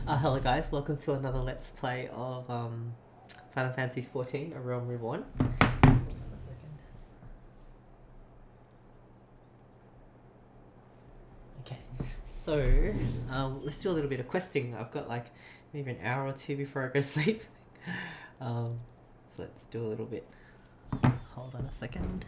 Hello guys, welcome to another Let's Play of Final Fantasy XIV, A Realm Reborn. Okay, so let's do a little bit of questing. I've got like maybe an hour or two before I go to sleep. So let's do a little bit. Hold on a second.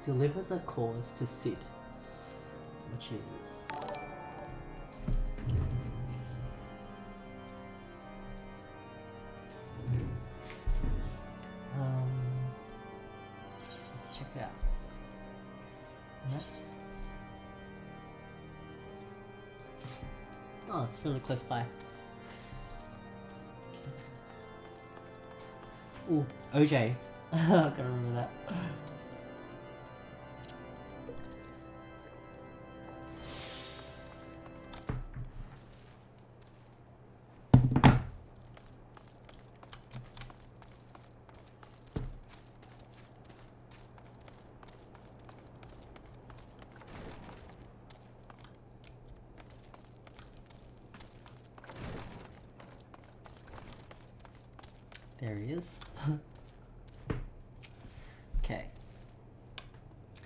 Deliver the cause to Sid, which is let's check it out. Oh, it's really close by. Ooh, OJ. I can't remember that. There he is. Okay.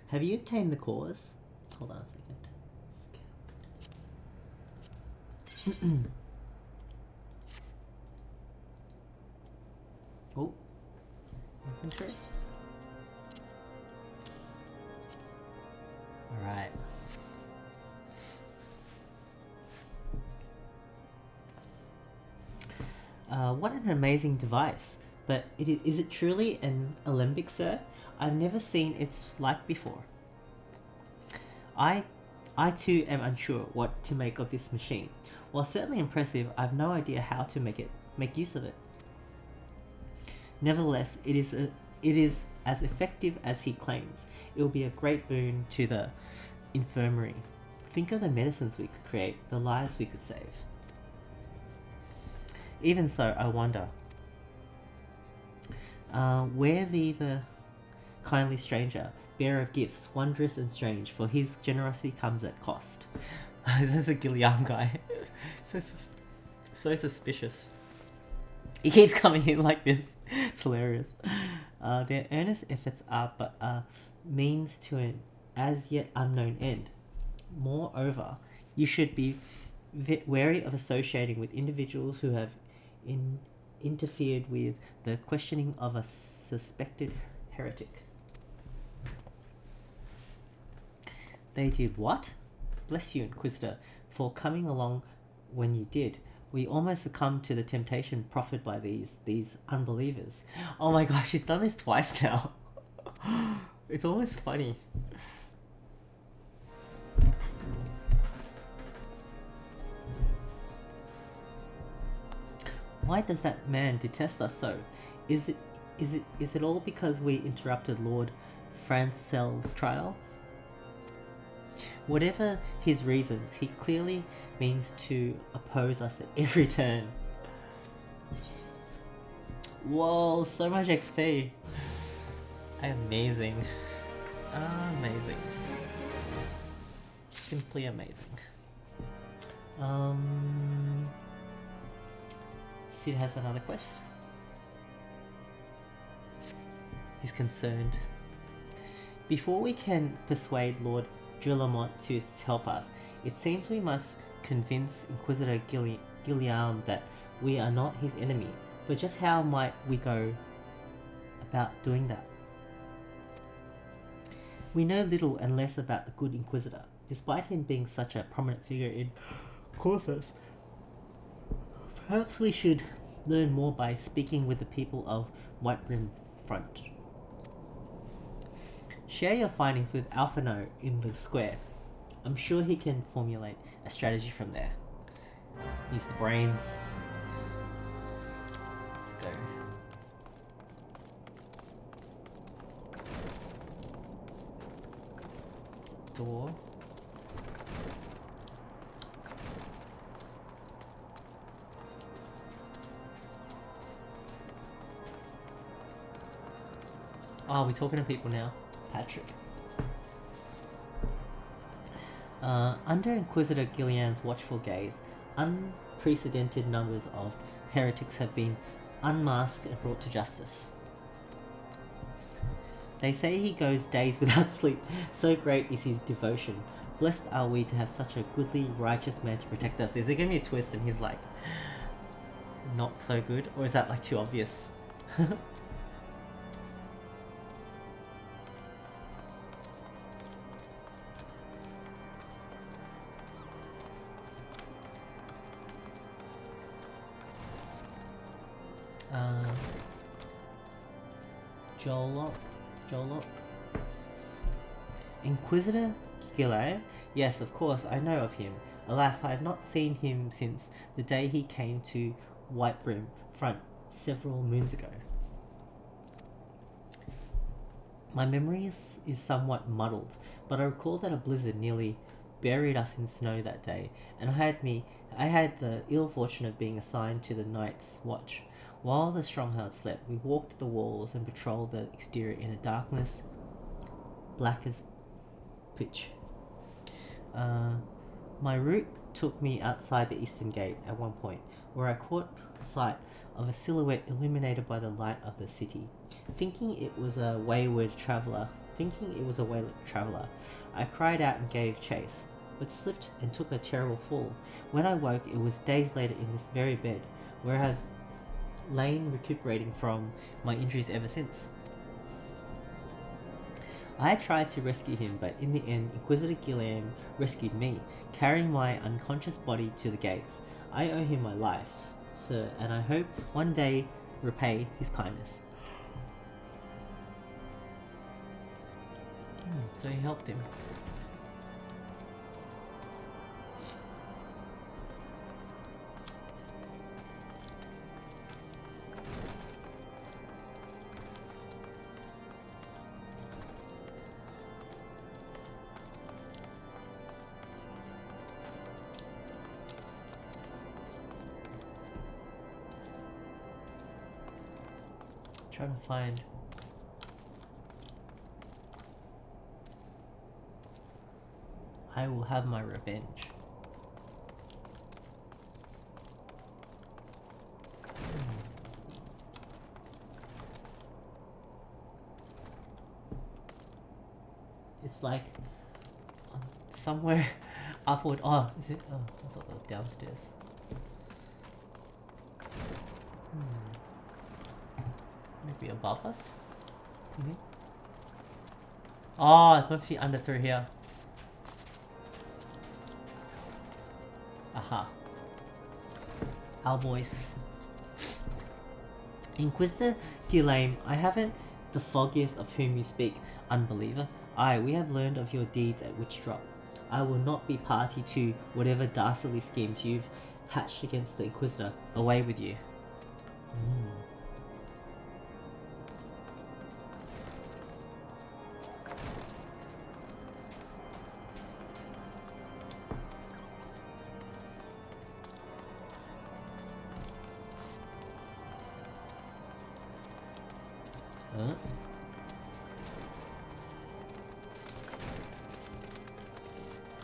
Have you obtained the cause? Hold on a second. Oh. Infantry. Alright. What an amazing device. But is it truly an alembic, sir? I've never seen its like before. I too am unsure what to make of this machine. While certainly impressive, I've no idea how to make use of it. Nevertheless, it is as effective as he claims. It will be a great boon to the infirmary. Think of the medicines we could create, the lives we could save. Even so, I wonder, where the kindly stranger, bearer of gifts, wondrous and strange, for his generosity comes at cost. That's a Gilliam guy. so suspicious. He keeps coming in like this. It's hilarious. Their earnest efforts are but a means to an as yet unknown end. Moreover, you should be wary of associating with individuals who have interfered with the questioning of a suspected heretic. They did what? Bless you, Inquisitor, for coming along when you did. We almost succumbed to the temptation proffered by these unbelievers. Oh my gosh, she's done this twice now. It's almost funny. Why does that man detest us so? Is it all because we interrupted Lord Francel's trial? Whatever his reasons, he clearly means to oppose us at every turn. Whoa, so much XP. Amazing. Amazing. Simply amazing. Sid has another quest. He's concerned. Before we can persuade Lord Drillamont to help us, it seems we must convince Inquisitor Gilliam that we are not his enemy. But just how might we go about doing that? We know little and less about the good Inquisitor, despite him being such a prominent figure in Corvus. Perhaps we should learn more by speaking with the people of Whiterim Front. Share your findings with Alphino in the square. I'm sure he can formulate a strategy from there. He's the brains. Let's go. Door. Oh, we're talking to people now. Patrick. Under Inquisitor Gillian's watchful gaze, unprecedented numbers of heretics have been unmasked and brought to justice. They say he goes days without sleep, so great is his devotion. Blessed are we to have such a goodly, righteous man to protect us. Is there gonna be a twist and he's like, not so good? Or is that like too obvious? Jolok. Inquisitor Gillian? Yes, of course, I know of him. Alas, I have not seen him since the day he came to Whitebrim Front several moons ago. My memory is somewhat muddled, but I recall that a blizzard nearly buried us in snow that day, and I had the ill fortune of being assigned to the night's watch. While the stronghold slept, we walked the walls and patrolled the exterior in a darkness black as pitch. My route took me outside the eastern gate at one point, where I caught sight of a silhouette illuminated by the light of the city. Thinking it was a wayward traveller, I cried out and gave chase, but slipped and took a terrible fall. When I woke, it was days later in this very bed, where I had lain recuperating from my injuries ever since. I had tried to rescue him, but in the end, Inquisitor Gillian rescued me, carrying my unconscious body to the gates. I owe him my life, sir, and I hope one day repay his kindness. So he helped him. Trying to find I will have my revenge. It's like somewhere upward. Oh, is it? Oh, I thought that was downstairs. Maybe above us? Oh, it's supposed to be under through here. Aha. Our voice. Inquisitor Gillian, I haven't the foggiest of whom you speak, unbeliever. Aye, we have learned of your deeds at Witchdrop. I will not be party to whatever dastardly schemes you've hatched against the Inquisitor. Away with you.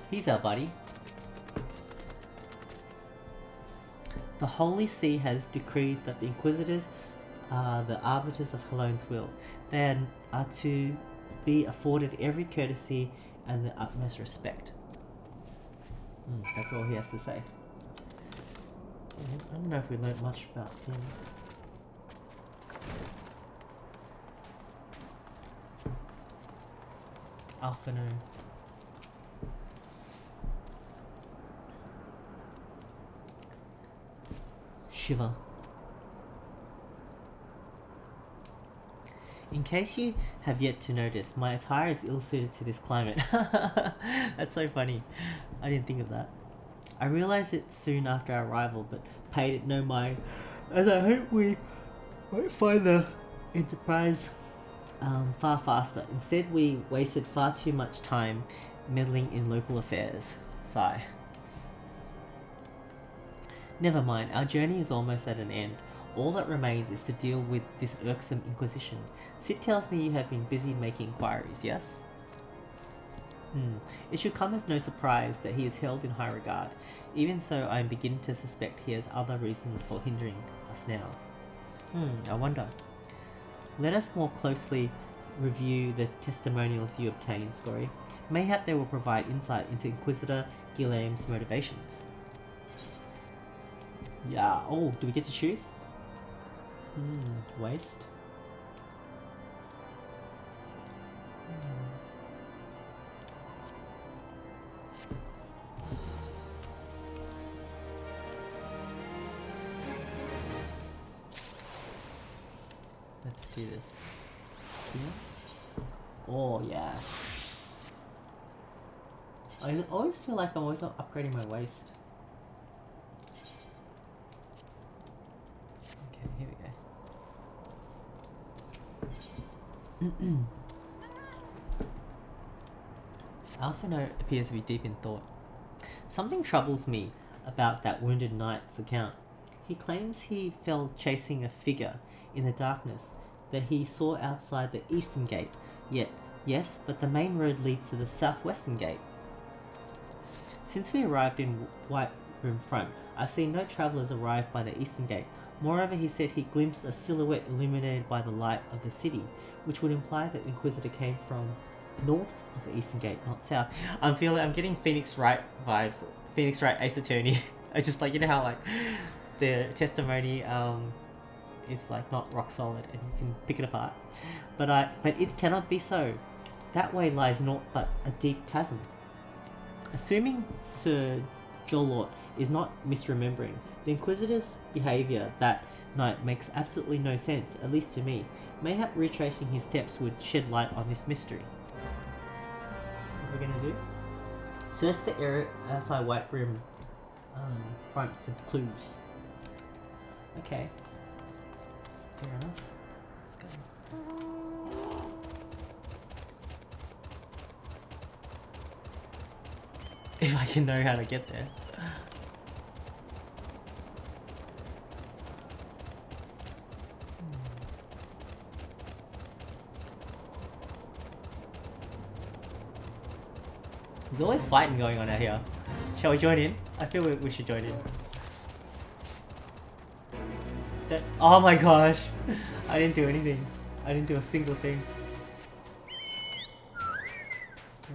He's our buddy. The Holy See has decreed that the Inquisitors are the arbiters of Halone's will. They are to be afforded every courtesy and the utmost respect. That's all he has to say. I don't know if we learnt much about him. Alphino. Shiva. In case you have yet to notice, my attire is ill-suited to this climate. That's so funny. I didn't think of that. I realized it soon after our arrival, but paid it no mind, as I hope we Won't find the Enterprise far faster. Instead, we wasted far too much time meddling in local affairs. Sigh. Never mind, our journey is almost at an end. All that remains is to deal with this irksome Inquisition. Sid tells me you have been busy making inquiries, yes? It should come as no surprise that he is held in high regard. Even so, I am beginning to suspect he has other reasons for hindering us now. I wonder. Let us more closely review the testimonials you obtained, Saguary. Mayhap they will provide insight into Inquisitor Guillem's motivations. Yeah. Oh, do we get to choose? Waste. Let's do this. Yeah. Oh yeah. I always feel like I'm always not upgrading my waste. Okay, here we go. Alpha Note appears to be deep in thought. Something troubles me about that wounded knight's account. He claims he fell chasing a figure in the darkness that he saw outside the eastern gate. Yet, yes, but the main road leads to the southwestern gate. Since we arrived in White Room Front, I've seen no travellers arrive by the eastern gate. Moreover, he said he glimpsed a silhouette illuminated by the light of the city, which would imply that the Inquisitor came from north of the eastern gate, not south. I'm getting Phoenix Wright vibes. Phoenix Wright Ace Attorney. I just like, you know how like the testimony it's like not rock solid and you can pick it apart. But it cannot be so. That way lies naught but a deep chasm. Assuming Sir Jolort is not misremembering, the Inquisitor's behaviour that night makes absolutely no sense, at least to me. Mayhap retracing his steps would shed light on this mystery. What we're gonna do? Search the area outside White Room Front for clues. Okay. Fair enough. Let's go. If I can know how to get there. There's always fighting going on out here. Shall we join in? I feel we should join in. Oh my gosh! I didn't do anything. I didn't do a single thing.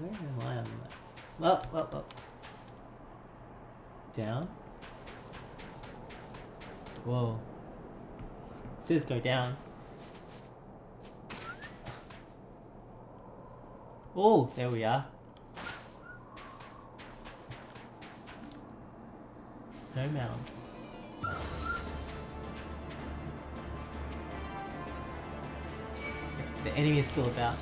Where am I on that? Up. Down? Whoa. It says go down. Oh, there we are. Snow mound. The enemy is still about.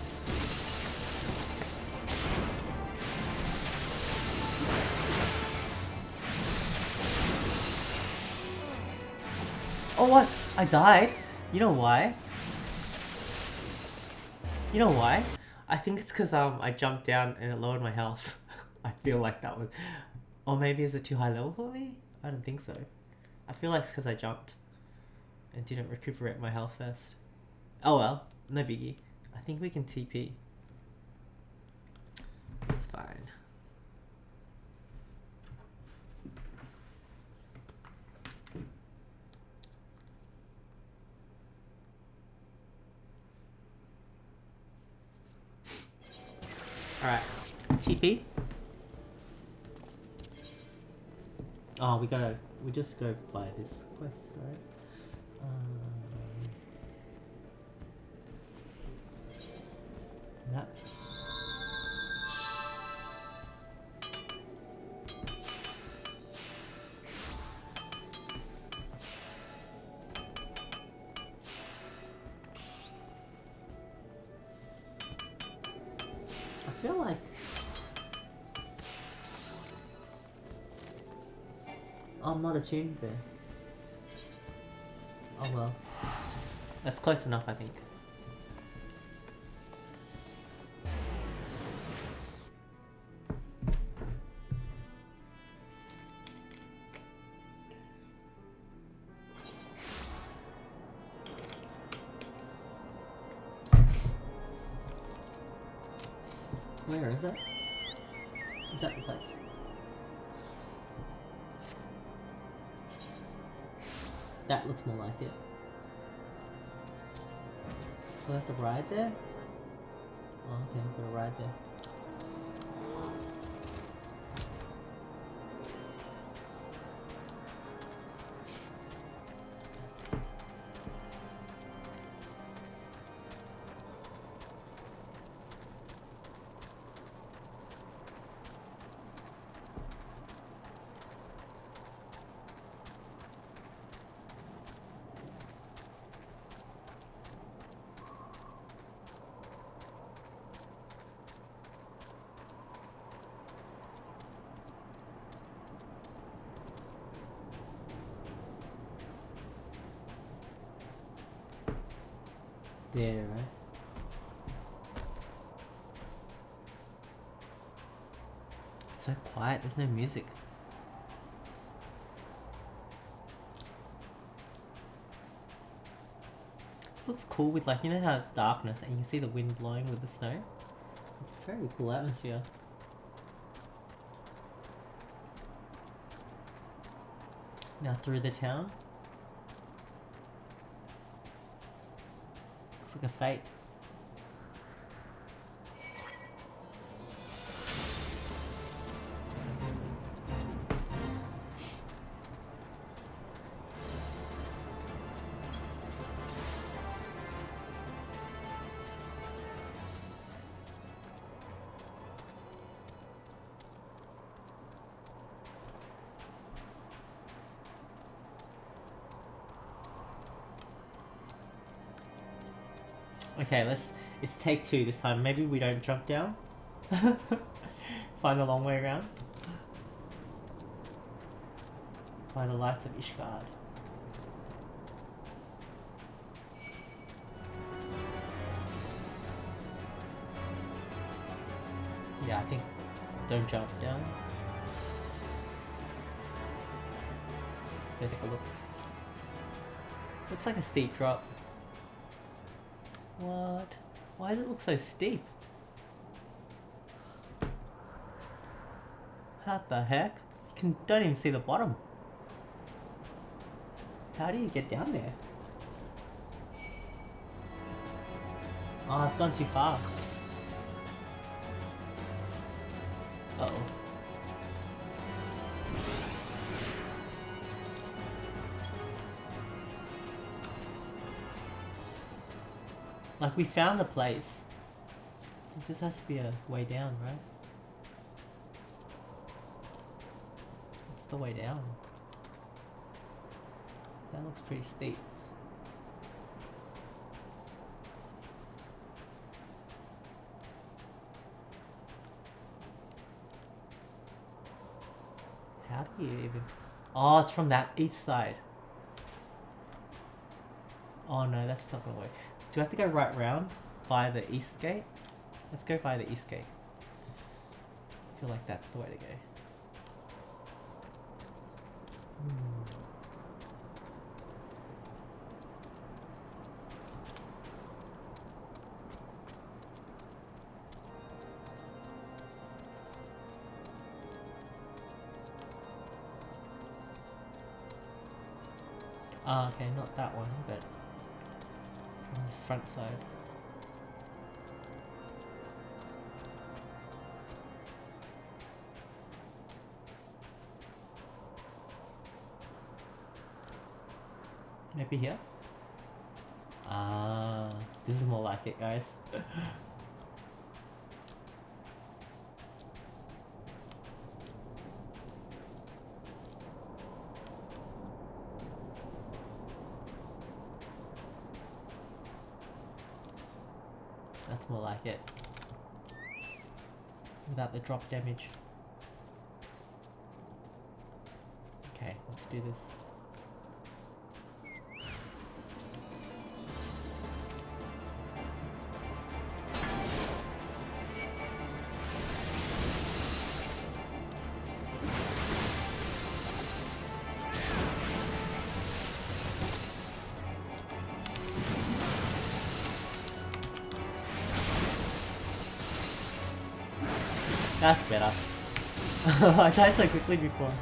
Oh what? I died? You know why? You know why? I think it's because I jumped down and it lowered my health. I feel like that was... Or maybe is it too high level for me? I don't think so. I feel like it's because I jumped and didn't recuperate my health first. Oh well, no biggie. I think we can TP. It's fine. Alright, TP. Oh, we just go by this quest, right? That. I feel like I'm not attuned there. Oh well. That's close enough, I think. Where is it? Is that the place? That looks more like it. So I have to ride there? Oh, okay, I'm gonna ride there. There, right? It's so quiet, there's no music. This looks cool with, like, you know how it's darkness and you can see the wind blowing with the snow? It's a very cool atmosphere. Now through the town. Looks like a fate. Okay, it's take two this time. Maybe we don't jump down. Find the long way around. Find the lights of Ishgard. Yeah, I think don't jump down. Let's go take a look. Looks like a steep drop. What? Why does it look so steep? What the heck? Don't even see the bottom. How do you get down there? Oh, I've gone too far. Uh-oh. Like, we found the place. This just has to be a way down, right? It's the way down. That looks pretty steep. How do you even... Oh, it's from that east side. Oh no, that's not gonna work. Do I have to go right round by the east gate? Let's go by the east gate. I feel like that's the way to go. Ah, okay, not that one, but from this front side. Maybe here? Ah, this is more like it, guys. That's more like it. Without the drop damage. Okay, let's do this. That's better. I died so quickly before.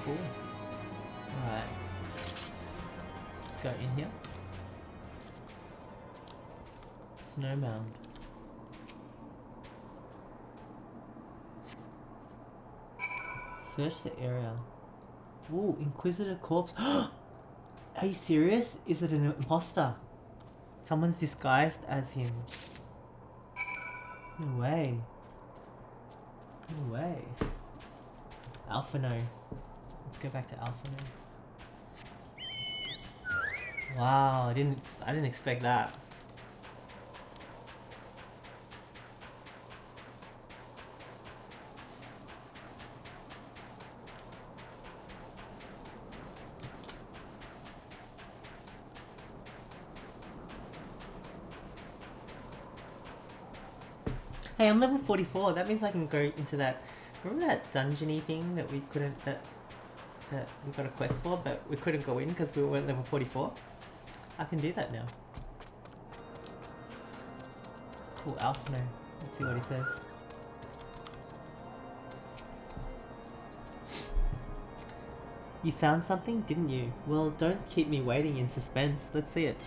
Cool. Alright. Let's go in here. Snow mound. Search the area. Ooh, Inquisitor corpse. Are you serious? Is it an imposter? Someone's disguised as him. No way. No way. Alphano. Let's go back to Alphano. Wow, I didn't expect that. Hey, I'm level 44. That means I can go into that. Remember that dungeony thing that we couldn't that we got a quest for, but we couldn't go in because we weren't level 44. I can do that now. Cool, Alphano. Let's see what he says. You found something, didn't you? Well, don't keep me waiting in suspense. Let's see it.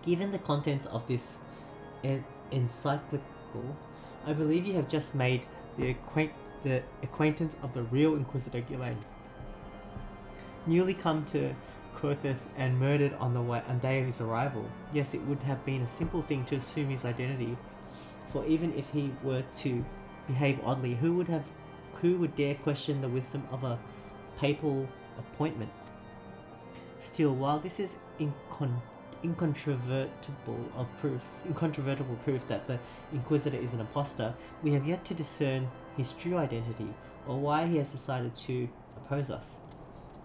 Given the contents of this encyclical, I believe you have just made the acquaintance of the real Inquisitor Ghislaine. Newly come to Crothis and murdered on the day of his arrival. Yes, it would have been a simple thing to assume his identity, for even if he were to behave oddly, who would dare question the wisdom of a papal appointment? Still, while this is incontrovertible proof that the Inquisitor is an imposter, we have yet to discern his true identity, or why he has decided to oppose us.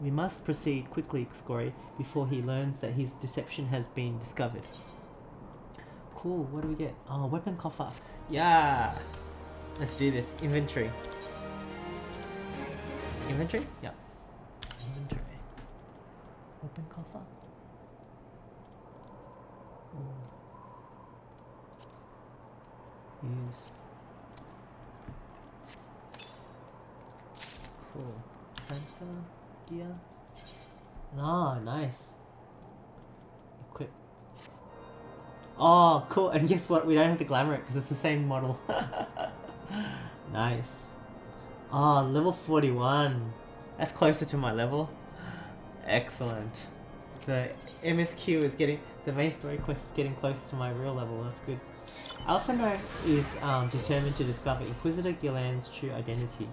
We must proceed quickly, Saguary, before he learns that his deception has been discovered. Cool, what do we get? Oh, weapon coffer. Yeah! Let's do this. Inventory. Inventory? Yep. Inventory. Weapon coffer. Use. Cool. Transfer. Gear. Ah, nice. Equip. Oh, cool. And guess what? We don't have to glamour it because it's the same model. Nice. Oh, level 41. That's closer to my level. Excellent. The MSQ is getting, the main story quest is getting close to my real level. That's good. Alphano is determined to discover Inquisitor Ghislaine's true identity.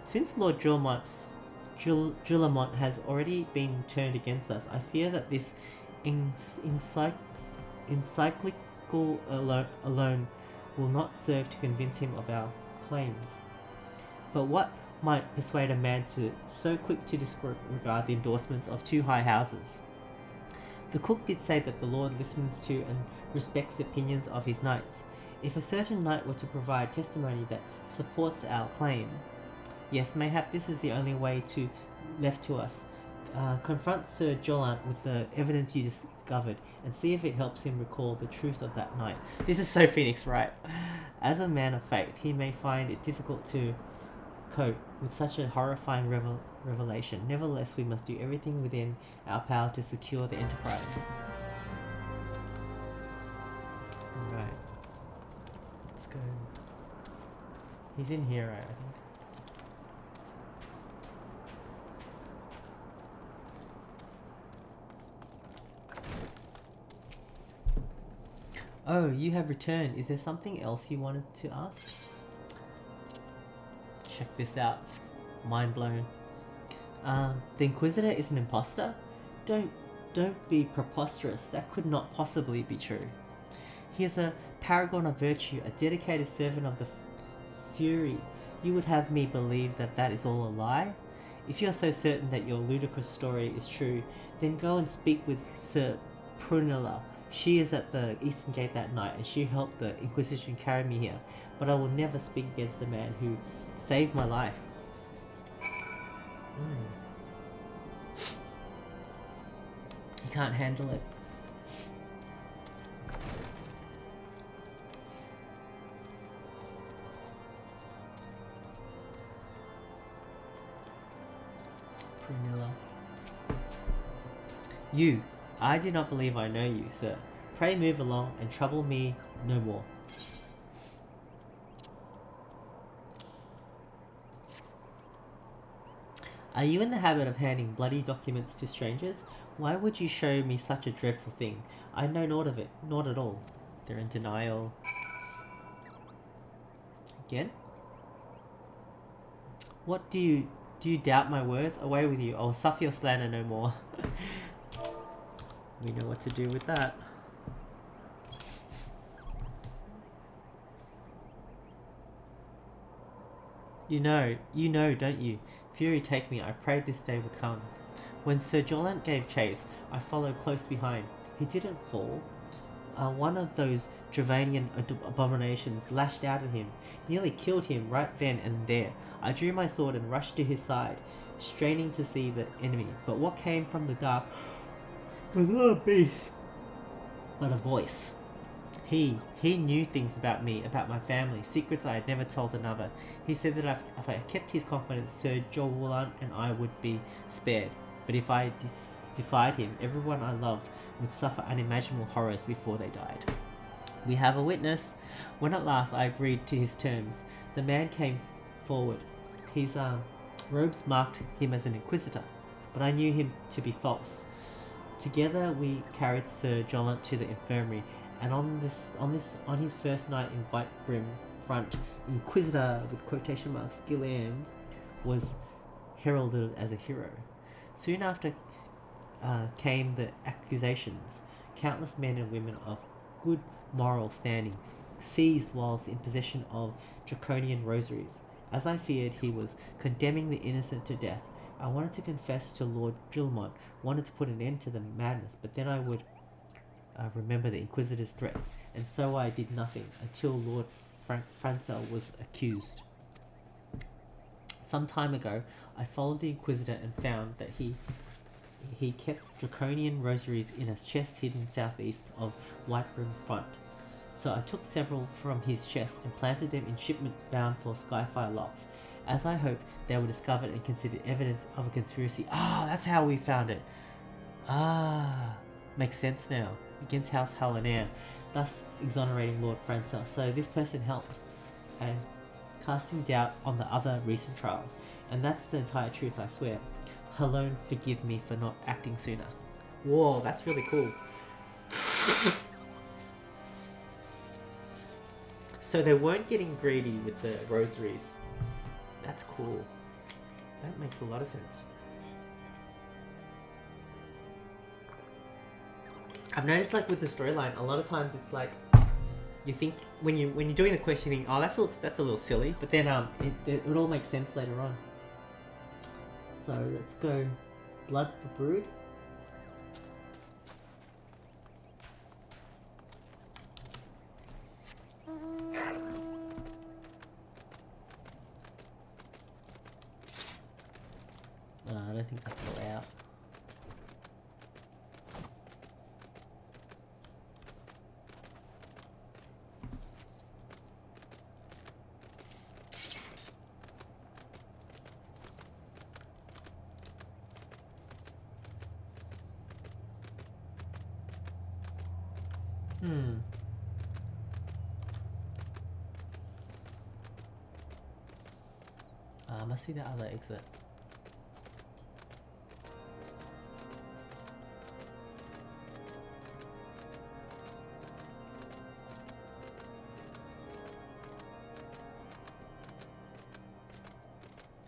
Since Lord Julamont has already been turned against us, I fear that this encyclical alone will not serve to convince him of our claims. But what might persuade a man to so quick to disregard the endorsements of two high houses? The cook did say that the Lord listens to and respects the opinions of his knights. If a certain knight were to provide testimony that supports our claim, yes, mayhap this is the only way left to us. Confront Sir Jolant with the evidence you discovered and see if it helps him recall the truth of that night. This is so Phoenix, right? As a man of faith, he may find it difficult to cope with such a horrifying revelation. Nevertheless, we must do everything within our power to secure the enterprise. Alright. Let's go. He's in here, right, I think. Oh, you have returned. Is there something else you wanted to ask? Check this out. Mind blown. The Inquisitor is an imposter? Don't be preposterous. That could not possibly be true. He is a paragon of virtue, a dedicated servant of the Fury, you would have me believe that that is all a lie? If you are so certain that your ludicrous story is true, then go and speak with Sir Prunella. She is at the Eastern Gate that night, and she helped the Inquisition carry me here. But I will never speak against the man who saved my life. He can't handle it. Prunella. You, I do not believe I know you, sir. Pray move along and trouble me no more. Are you in the habit of handing bloody documents to strangers? Why would you show me such a dreadful thing? I know naught of it, not at all. They're in denial. Again? What do you doubt my words? Away with you, I will suffer your slander no more. We know what to do with that. You know, don't you? Fury take me, I prayed this day would come. When Sir Jollant gave chase, I followed close behind. He didn't fall. One of those Dravanian abominations lashed out at him, nearly killed him right then and there. I drew my sword and rushed to his side, straining to see the enemy. But what came from the dark was not a beast, but a voice. He knew things about me, about my family, secrets I had never told another. He said that if I kept his confidence, Sir Jollant and I would be spared. But if I defied him, everyone I loved would suffer unimaginable horrors before they died. We have a witness. When at last I agreed to his terms, the man came forward. His robes marked him as an inquisitor, but I knew him to be false. Together we carried Sir Jollant to the infirmary, and on his first night in White Brim Front, Inquisitor with quotation marks Gilliam was heralded as a hero. Soon after came the accusations. Countless men and women of good moral standing seized whilst in possession of draconian rosaries. As I feared, he was condemning the innocent to death. I wanted to confess to Lord Gilmont, wanted to put an end to the madness, but then I would remember the Inquisitor's threats, and so I did nothing until Lord Francel was accused. Some time ago, I followed the Inquisitor and found that he kept draconian rosaries in a chest hidden southeast of Whitebrim Front. So I took several from his chest and planted them in shipment bound for Skyfire Locks. As I hoped, they were discovered and considered evidence of a conspiracy. That's how we found it. Makes sense now. Against House Halaner, thus exonerating Lord Francel. So this person helped and casting doubt on the other recent trials. And that's the entire truth, I swear. Alone, forgive me for not acting sooner. Whoa, that's really cool. So they weren't getting greedy with the rosaries. That's cool. That makes a lot of sense. I've noticed, like, with the storyline, a lot of times it's like you think when you're doing the quest, you think, oh, that's a little silly, but then it all makes sense later on. So let's go Blood for Brood. I don't think that's the layout. Must be the other exit.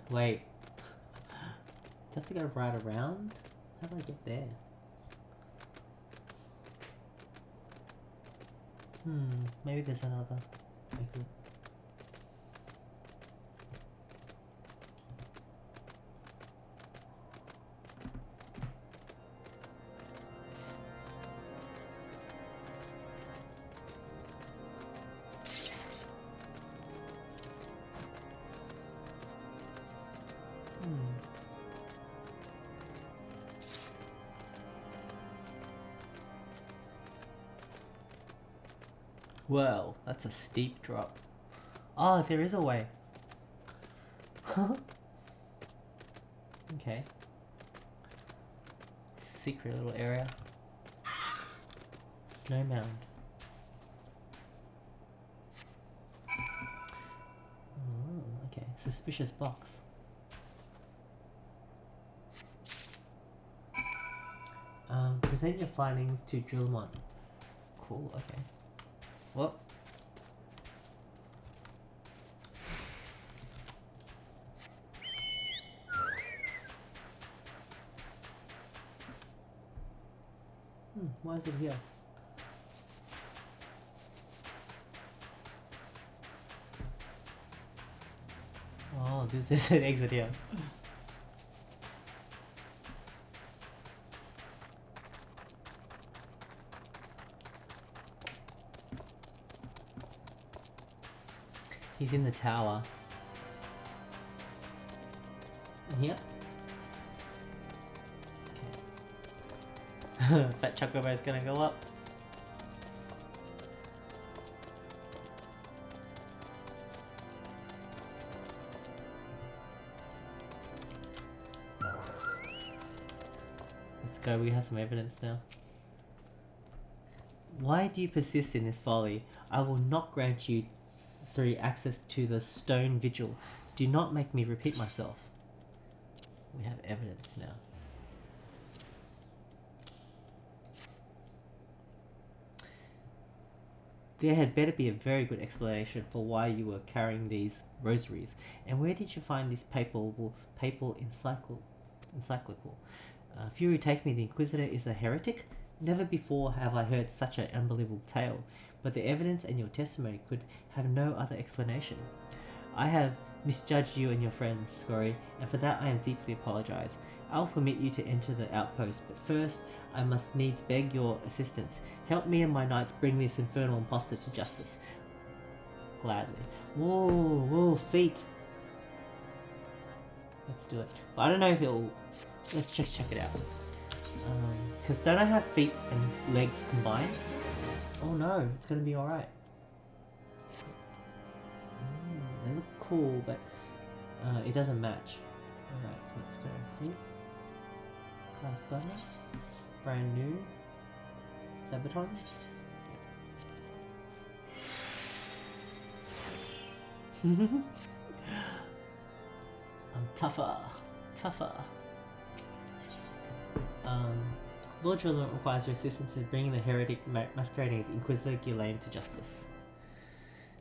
Wait. Do I have to go right around? How do I get there? Maybe there's another exit. Whoa, that's a steep drop. Oh, there is a way. Okay. Secret little area. Snow mound. Okay. Suspicious box. Present your findings to Drillmon. Cool, okay. What? Why is it here? Oh, this is an exit here. He's in the tower. Here? Okay. That chocobo is gonna go up. Let's go, we have some evidence now. Why do you persist in this folly? I will not grant you access to the stone vigil. Do not make me repeat myself. We have evidence now. There had better be a very good explanation for why you were carrying these rosaries. And where did you find this papal encyclical? Fury take me, the Inquisitor is a heretic? Never before have I heard such an unbelievable tale, but the evidence and your testimony could have no other explanation. I have misjudged you and your friends, Saguary, and for that I am deeply apologize. I will permit you to enter the outpost, but first I must needs beg your assistance. Help me and my knights bring this infernal impostor to justice. Gladly. Whoa, feet. Let's do it. But I don't know if it'll... Let's check it out. Because don't I have feet and legs combined? Oh no, it's gonna be alright. They look cool, but it doesn't match. Alright, so let's go feet. Class leather. Brand new. Sabaton. Yeah. I'm tougher. Lord Drillmon requires your assistance in bringing the heretic masquerading as Inquisitor Ghislaine to justice.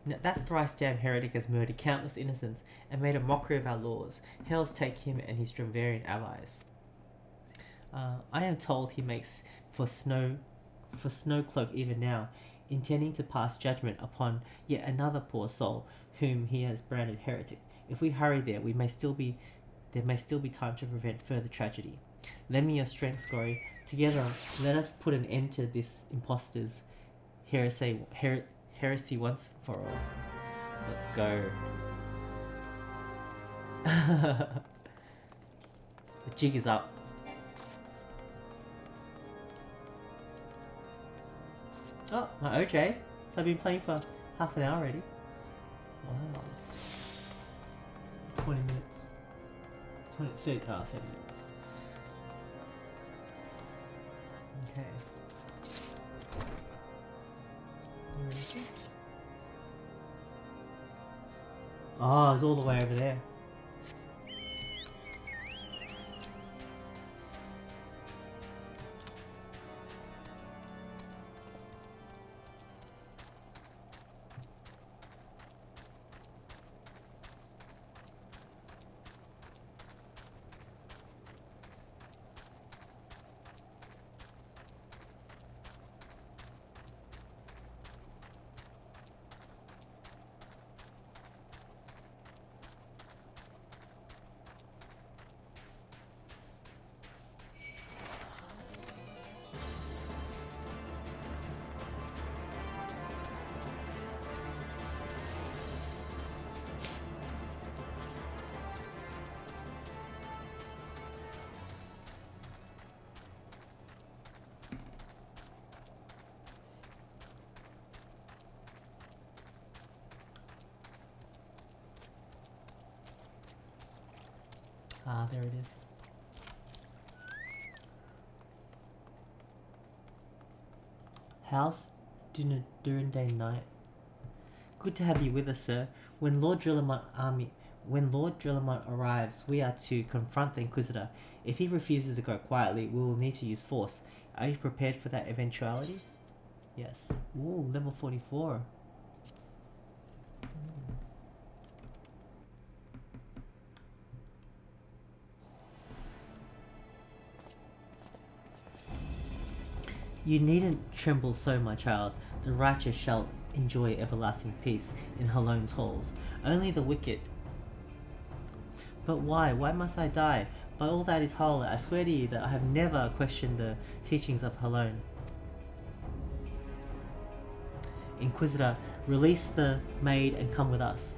Now, that thrice-damned heretic has murdered countless innocents and made a mockery of our laws. Hells take him and his Dramvarian allies. I am told he makes for Snowcloak even now, intending to pass judgment upon yet another poor soul whom he has branded heretic. If we hurry there, there may still be time to prevent further tragedy. Lend me your strength, Saguary. Together, let us put an end to this impostor's heresy once and for all. Let's go. The jig is up. Oh, my OJ. So I've been playing for half an hour already. Wow. 20 minutes. 30 minutes. Okay. Where is it? Oh, it's all the way over there. Ah, there it is. House Durande Knight. Good to have you with us, sir. When Lord Drillamont arrives, we are to confront the Inquisitor. If he refuses to go quietly, we will need to use force. Are you prepared for that eventuality? Yes. Ooh, level 44. You needn't tremble so, my child. The righteous shall enjoy everlasting peace in Halone's halls. Only the wicked. But why? Why must I die? By all that is holy, I swear to you that I have never questioned the teachings of Halone. Inquisitor, release the maid and come with us.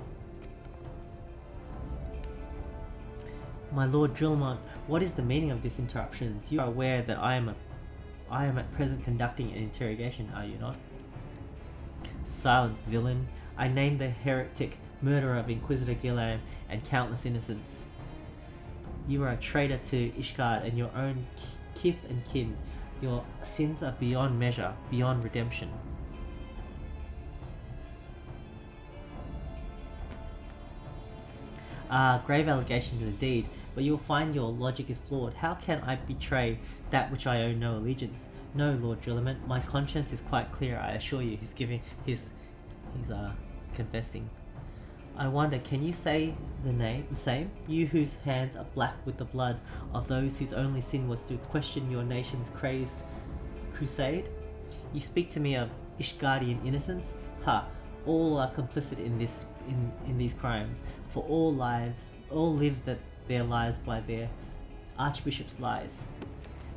My Lord Drillamont, what is the meaning of this interruption? You are aware that I am at present conducting an interrogation, are you not? Silence, villain. I name the heretic murderer of Inquisitor Gillam and countless innocents. You are a traitor to Ishgard and your own kith and kin. Your sins are beyond measure, beyond redemption. Grave allegations indeed, but you'll find your logic is flawed. How can I betray that which I owe no allegiance? No, Lord Drillamont, my conscience is quite clear, I assure you. He's confessing. I wonder, can you say the same? You whose hands are black with the blood of those whose only sin was to question your nation's crazed crusade? You speak to me of Ishgardian innocence? Ha! All are complicit in these crimes, for all live their lives by their archbishop's lies.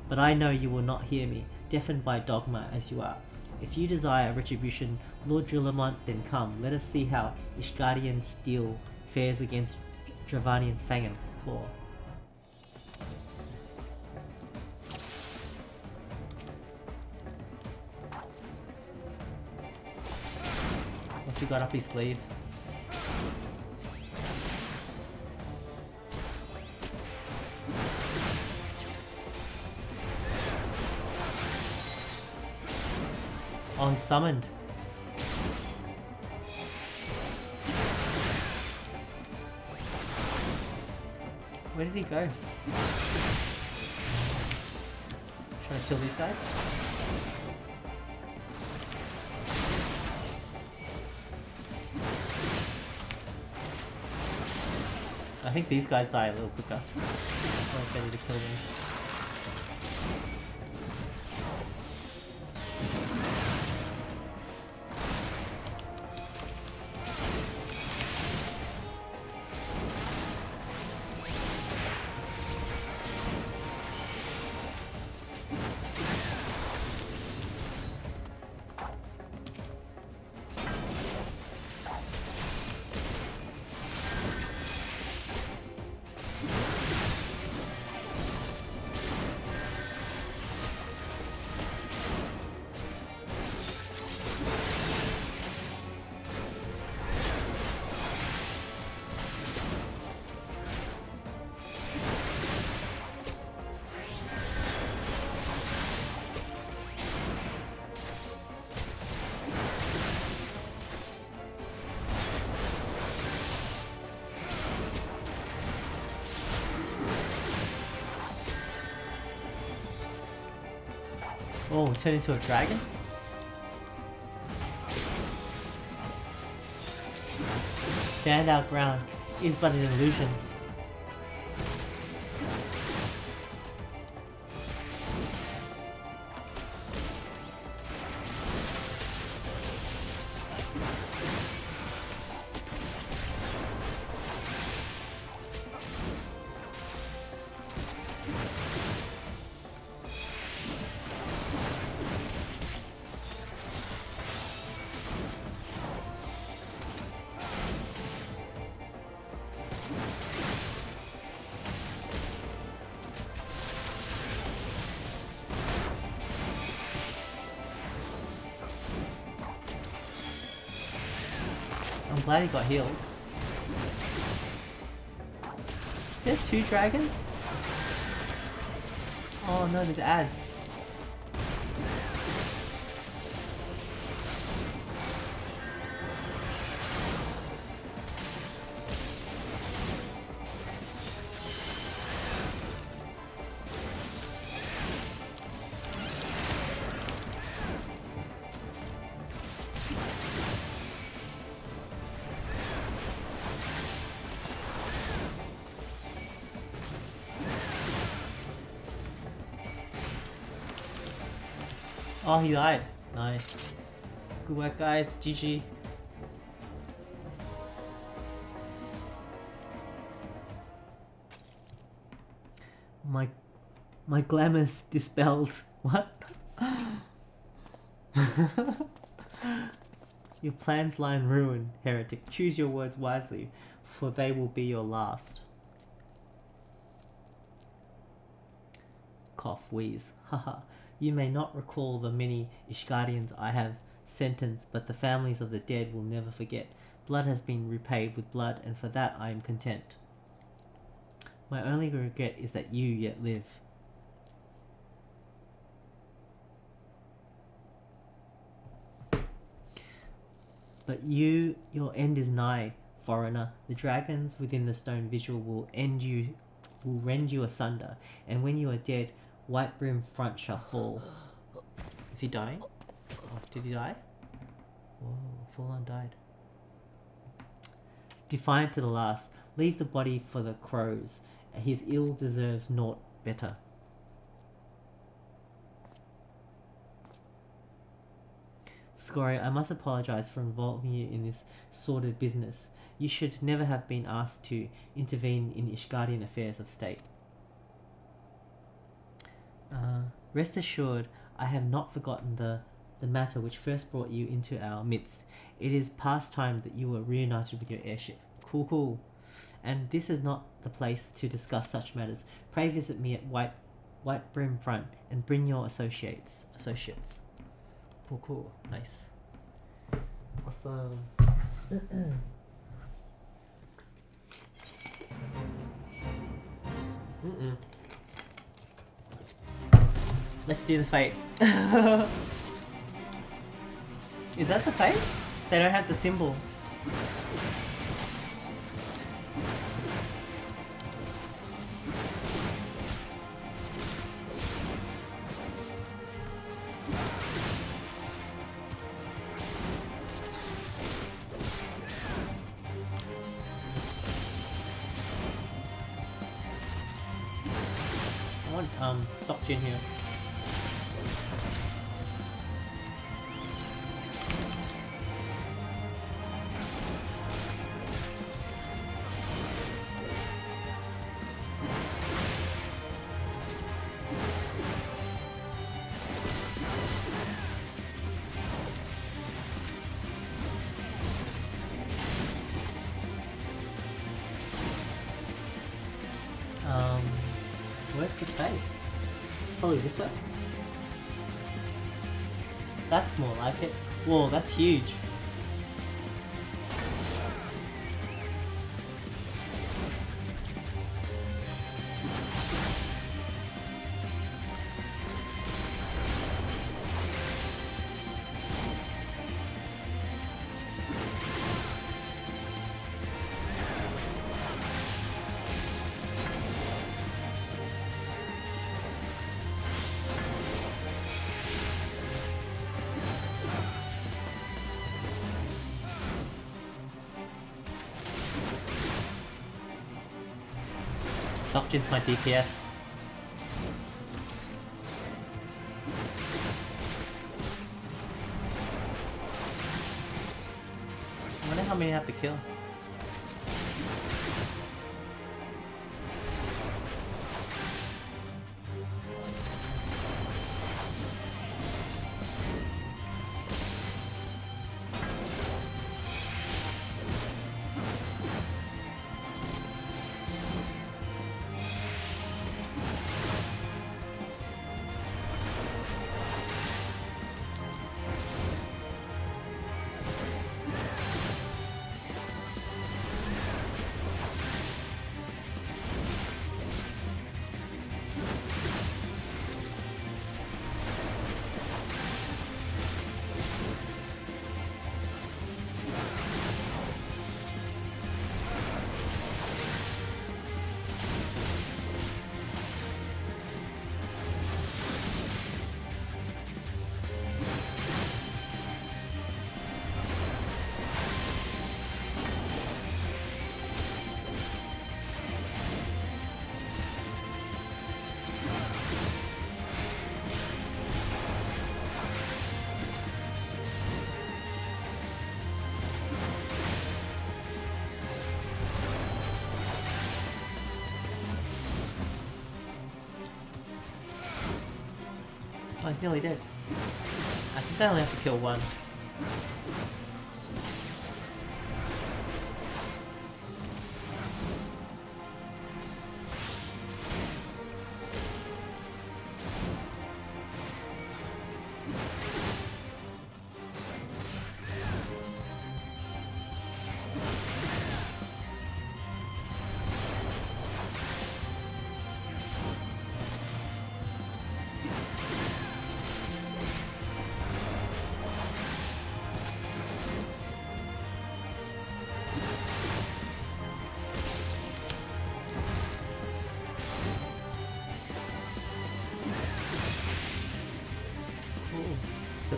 But I know you will not hear me, deafened by dogma as you are. If you desire retribution, Lord Drillamont, then come. Let us see how Ishgardian steel fares against Dravanian fang and claw. What's he got up his sleeve? Oh, he's summoned. Where did he go? Trying to kill these guys? I think these guys die a little quicker. I'm ready to kill them. Oh, turn into a dragon? Stand our ground is but an illusion. I'm glad he got healed. There are 2 dragons? Oh no, there's ads. Oh, he died. Nice. Good work, guys. GG. My glamour's dispelled. What? Your plans lie in ruin, heretic. Choose your words wisely, for they will be your last. Cough, wheeze. Haha. You may not recall the many Ishgardians I have sentenced, but the families of the dead will never forget. Blood has been repaid with blood, and for that I am content. My only regret is that you yet live. But your end is nigh, foreigner. The dragons within the stone visual will rend you asunder, and when you are dead, white brim front shall fall. Is he dying? Oh, did he die? Whoa, full on died. Defiant to the last, leave the body for the crows. His ill deserves naught better. Saguary, I must apologize for involving you in this sordid business. You should never have been asked to intervene in Ishgardian affairs of state. Rest assured, I have not forgotten the matter which first brought you into our midst. It is past time that you were reunited with your airship. Cool. And this is not the place to discuss such matters. Pray visit me at White Brim Front and bring your associates. Cool. Nice. Awesome. Let's do the fight. Is that the fight? They don't have the symbol. I want Sokjin here. Where's the fate? Probably this way. That's more like it. Whoa, that's huge. Sokjin's my DPS. I wonder how many I have to kill. Oh, he's nearly dead. I think I only have to kill one.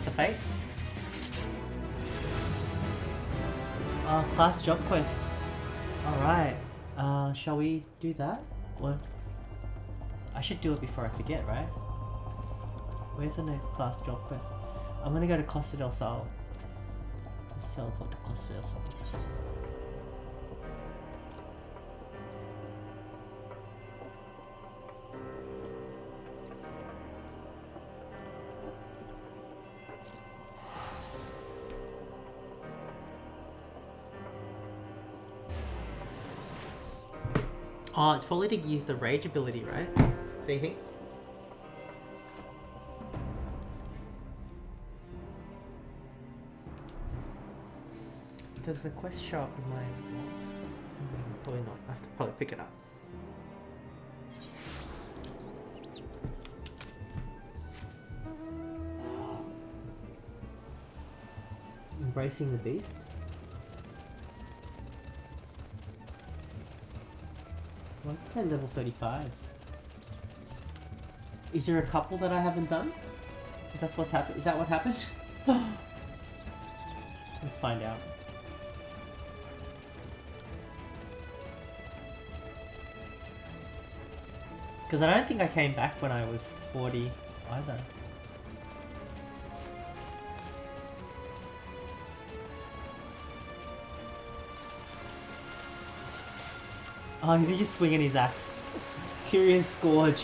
The fate? Oh, class job quest. Alright. Shall we do that? Or I should do it before I forget, right? Where's the next class job quest? I'm gonna go to Costa del Sol. Let's teleport to Costa del Sol. Oh, it's probably to use the rage ability, right? Do you think? Does the quest show up in my log? Probably not. I have to probably pick it up. Embracing the beast? Why does it say level 35? Is there a couple that I haven't done? Is that what's happened? Is that what happened? Let's find out. Because I don't think I came back when I was 40 either. Oh, is he just swinging his axe? Furious Scourge.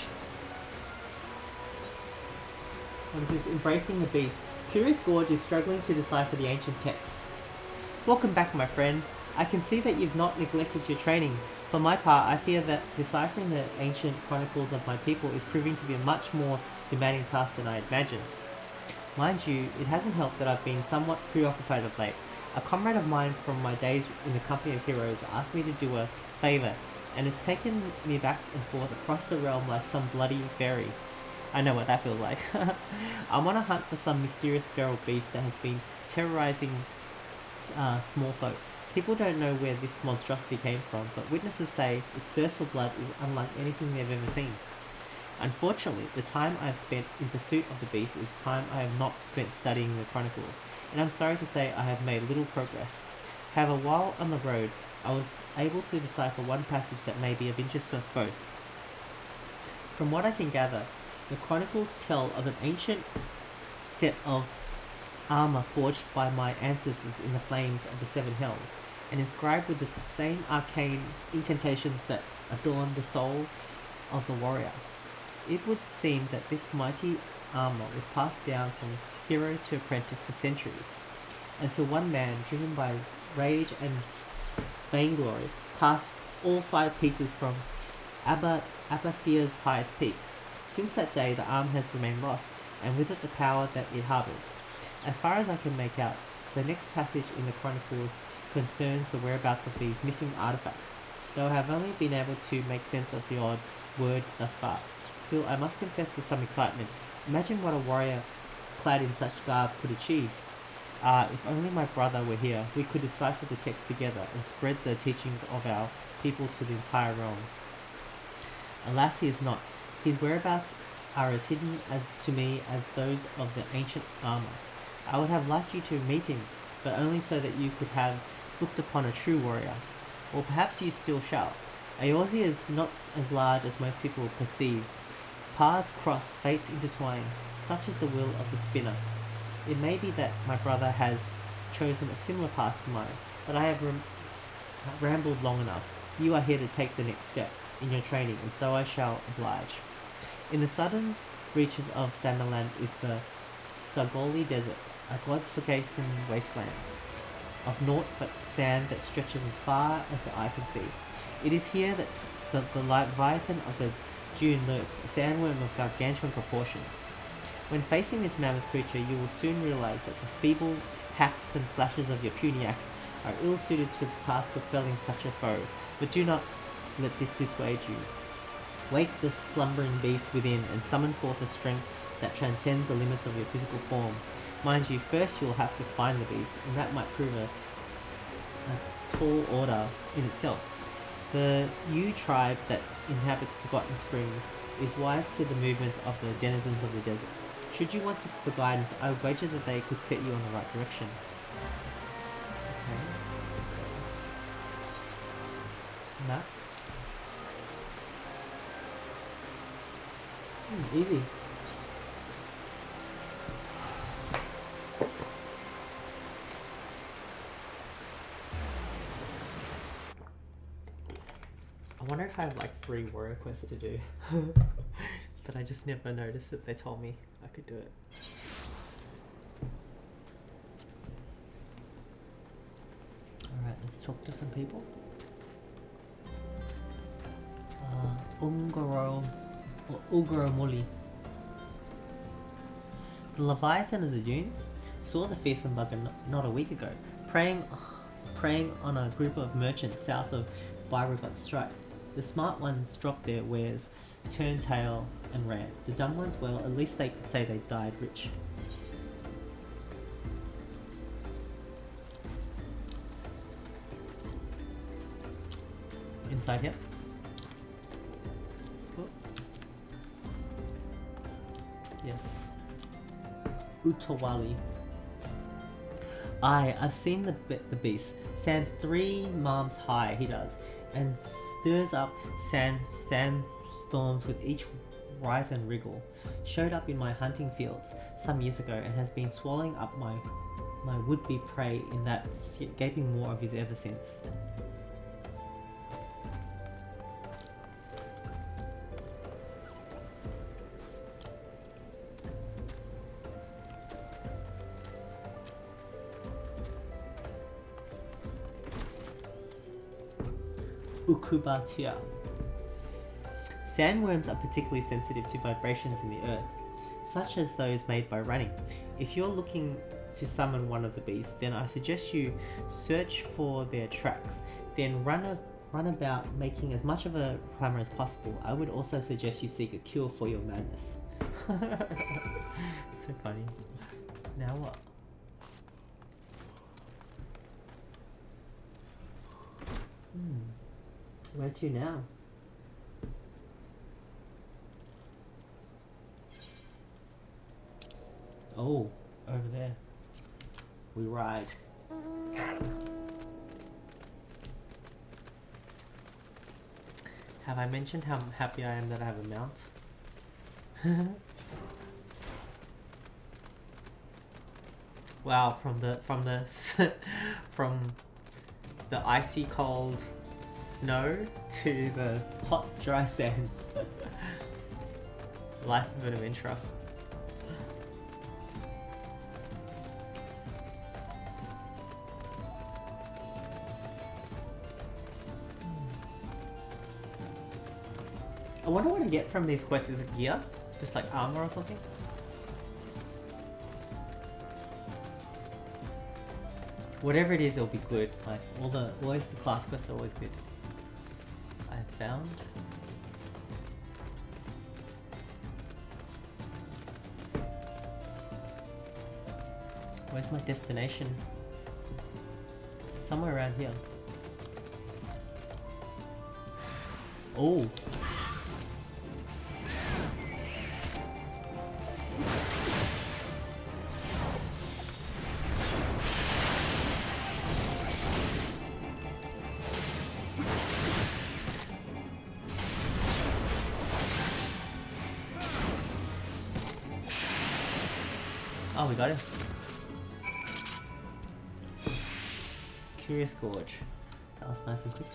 What is this? Embracing the beast. Furious Gorge is struggling to decipher the ancient texts. Welcome back, my friend. I can see that you've not neglected your training. For my part, I fear that deciphering the ancient chronicles of my people is proving to be a much more demanding task than I imagined. Mind you, it hasn't helped that I've been somewhat preoccupied of late. A comrade of mine from my days in the company of heroes asked me to do a favour, and it's taken me back and forth across the realm like some bloody fairy. I know what that feels like. I'm on a hunt for some mysterious feral beast that has been terrorizing small folk. People don't know where this monstrosity came from, but witnesses say its thirst for blood is unlike anything they've ever seen. Unfortunately, the time I have spent in pursuit of the beast is time I have not spent studying the chronicles, and I'm sorry to say I have made little progress. However, while on the road, I was able to decipher one passage that may be of interest to us both. From what I can gather, the chronicles tell of an ancient set of armor forged by my ancestors in the flames of the Seven Hells, and inscribed with the same arcane incantations that adorn the soul of the warrior. It would seem that this mighty armor was passed down from hero to apprentice for centuries, until one man, driven by rage and vainglory, cast all 5 pieces from Abathir's highest peak. Since that day, the arm has remained lost, and with it the power that it harbours. As far as I can make out, the next passage in the Chronicles concerns the whereabouts of these missing artifacts, though I have only been able to make sense of the odd word thus far. Still, I must confess to some excitement. Imagine what a warrior clad in such garb could achieve. If only my brother were here, we could decipher the text together and spread the teachings of our people to the entire realm. Alas, he is not. His whereabouts are as hidden to me as those of the ancient armor. I would have liked you to meet him, but only so that you could have looked upon a true warrior. Or perhaps you still shall. Eorzea is not as large as most people perceive. Paths cross, fates intertwine, such is the will of the spinner. It may be that my brother has chosen a similar path to mine, but I have rambled long enough. You are here to take the next step in your training, and so I shall oblige. In the sudden reaches of Thanaland is the Saguary Desert, a god's forgotten wasteland of naught but sand that stretches as far as the eye can see. It is here that the Leviathan of the dune lurks, a sandworm of gargantuan proportions. When facing this mammoth creature, you will soon realize that the feeble hacks and slashes of your puny axe are ill-suited to the task of felling such a foe, but do not let this dissuade you. Wake the slumbering beast within and summon forth a strength that transcends the limits of your physical form. Mind you, first you will have to find the beast, and that might prove a tall order in itself. The Yu tribe that inhabits Forgotten Springs is wise to the movements of the denizens of the desert. Should you want for guidance, I would wager that they could set you on the right direction. Okay. Map. Easy. I wonder if I have like 3 warrior quests to do. But I just never noticed that they told me I could do it. Alright, let's talk to some people. Ugoromoli. The Leviathan of the Dunes saw the fearsome bugger not a week ago, preying on a group of merchants south of Beauregard Strait. The smart ones dropped their wares, turned tail, and ran. The dumb ones, well, at least they could say they died rich. Inside here. Oh. Yes. Utawali. I've seen the beast. Stands 3 arms high, he does, and stirs up sandstorms with each writhe and wriggle. Showed up in my hunting fields some years ago and has been swallowing up my would-be prey in that gaping maw of his ever since. Ukubatia. Sandworms are particularly sensitive to vibrations in the earth, such as those made by running. If you're looking to summon one of the beasts, then I suggest you search for their tracks, then run about making as much of a clamour as possible. I would also suggest you seek a cure for your madness. So funny. Now what? Where to now? Oh, over there. We ride. Have I mentioned how happy I am that I have a mount? Wow, from the icy cold snow to the hot dry sands. Life of an adventurer. I wonder what I get from these quests. Is it gear? Just like armor or something? Whatever it is, it'll be good. Like always the class quests are always good. I found. Where's my destination? Somewhere around here. Oh. Oh, we got him. Curious Gorge. That was nice and quick.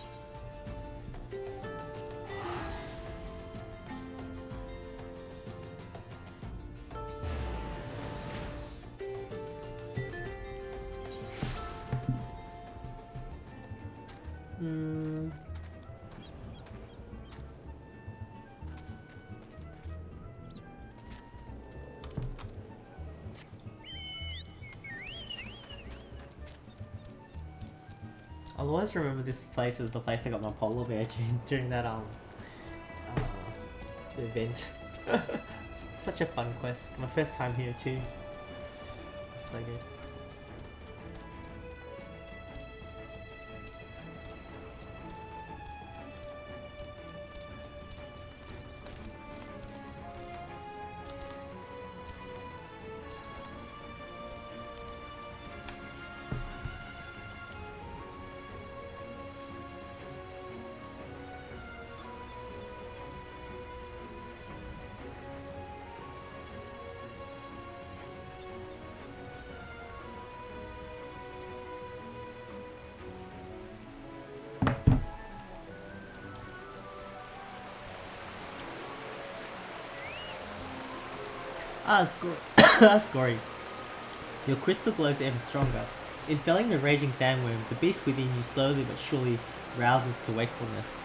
I'll always remember this place as the place I got my polar bear during that event. Such a fun quest. My first time here too. So good. Saguary. Your crystal glows ever stronger. In felling the raging sandworm, the beast within you slowly but surely rouses to wakefulness.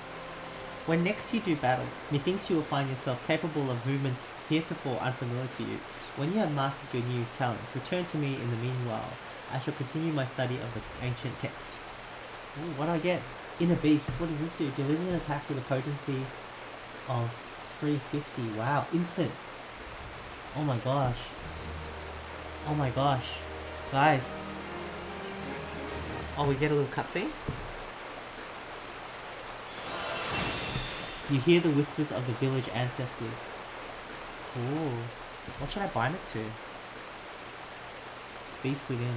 When next you do battle, methinks you will find yourself capable of movements heretofore unfamiliar to you. When you have mastered your new talents, return to me in the meanwhile. I shall continue my study of the ancient texts. Ooh, what do I get? Inner Beast. What does this do? Delivers an attack with a potency of 350. Wow. Instant. Oh my gosh. Oh my gosh. Guys. Oh, we get a little cutscene? You hear the whispers of the village ancestors. Ooh. What should I bind it to? Beast Within.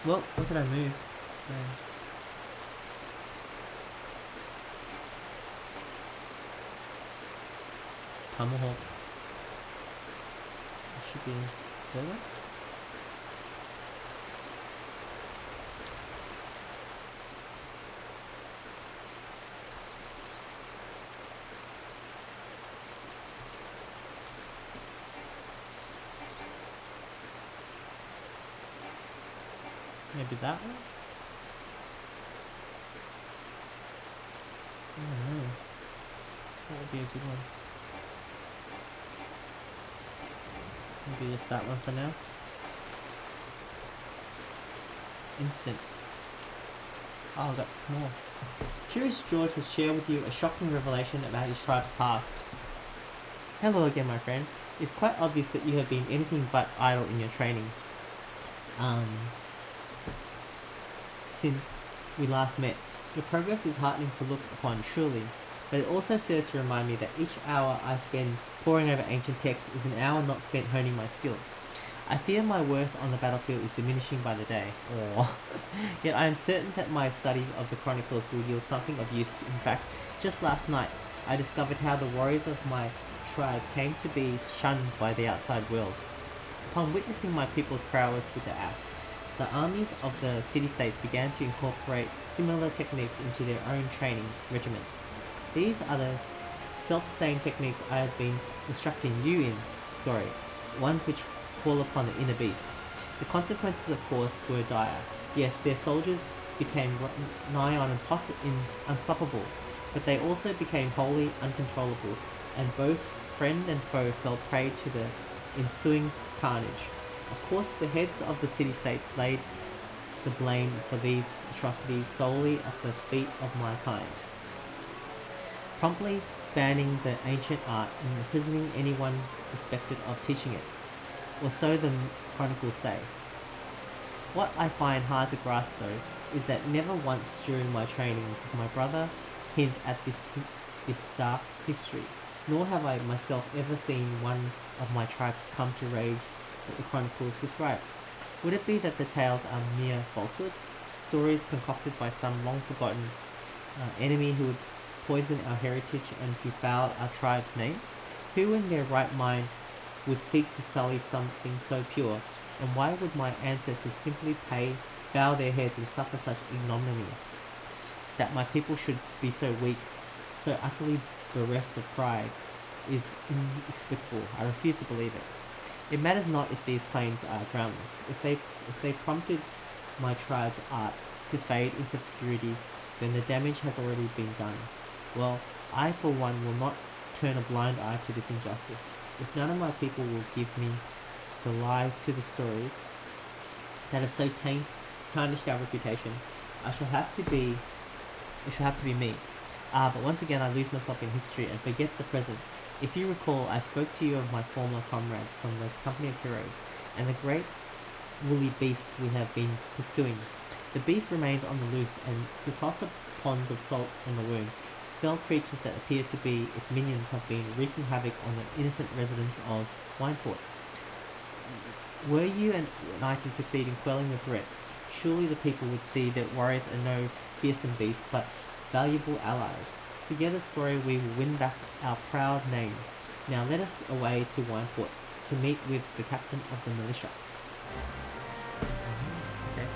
Well, what did I move? Tomahawk. It should be further. Maybe that one? I don't know. That would be a good one. Maybe just that one for now. Instant. Oh, I've got more. Curious George will share with you a shocking revelation about his tribe's past. Hello again, my friend. It's quite obvious that you have been anything but idle in your training. Since we last met. Your progress is heartening to look upon, truly, but it also serves to remind me that each hour I spend poring over ancient texts is an hour not spent honing my skills. I fear my worth on the battlefield is diminishing by the day. Yet I am certain that my study of the chronicles will yield something of use. In fact, just last night, I discovered how the warriors of my tribe came to be shunned by the outside world. Upon witnessing my people's prowess with the axe, the armies of the city-states began to incorporate similar techniques into their own training regiments. These are the self-same techniques I have been instructing you in, Saguary, ones which call upon the inner beast. The consequences, of course, were dire. Yes, their soldiers became nigh on unstoppable, but they also became wholly uncontrollable, and both friend and foe fell prey to the ensuing carnage. Of course, the heads of the city-states laid the blame for these atrocities solely at the feet of my kind, promptly banning the ancient art and imprisoning anyone suspected of teaching it, or so the chronicles say. What I find hard to grasp, though, is that never once during my training did my brother hint at this dark history, nor have I myself ever seen one of my tribes come to rage that the chronicles describe. Would it be that the tales are mere falsehoods, stories concocted by some long-forgotten enemy who would poison our heritage and befoul our tribe's name? Who in their right mind would seek to sully something so pure, and why would my ancestors simply bow their heads and suffer such ignominy? That my people should be so weak, so utterly bereft of pride, is inexplicable. I refuse to believe it. It matters not if these claims are groundless. If they prompted my tribe's art to fade into obscurity, then the damage has already been done. Well, I for one will not turn a blind eye to this injustice. If none of my people will give me the lie to the stories that have so tarnished our reputation, it shall have to be me. But once again I lose myself in history and forget the present. If you recall, I spoke to you of my former comrades from the company of heroes, and the great woolly beasts we have been pursuing. The beast remains on the loose, and to toss up ponds of salt in the wound, fell creatures that appear to be its minions have been wreaking havoc on the innocent residents of Wineport. Were you and I to succeed in quelling the threat, surely the people would see that warriors are no fearsome beasts, but valuable allies. Together, Saguary, we will win back our proud name. Now let us away to Wineport to meet with the captain of the militia. Okay.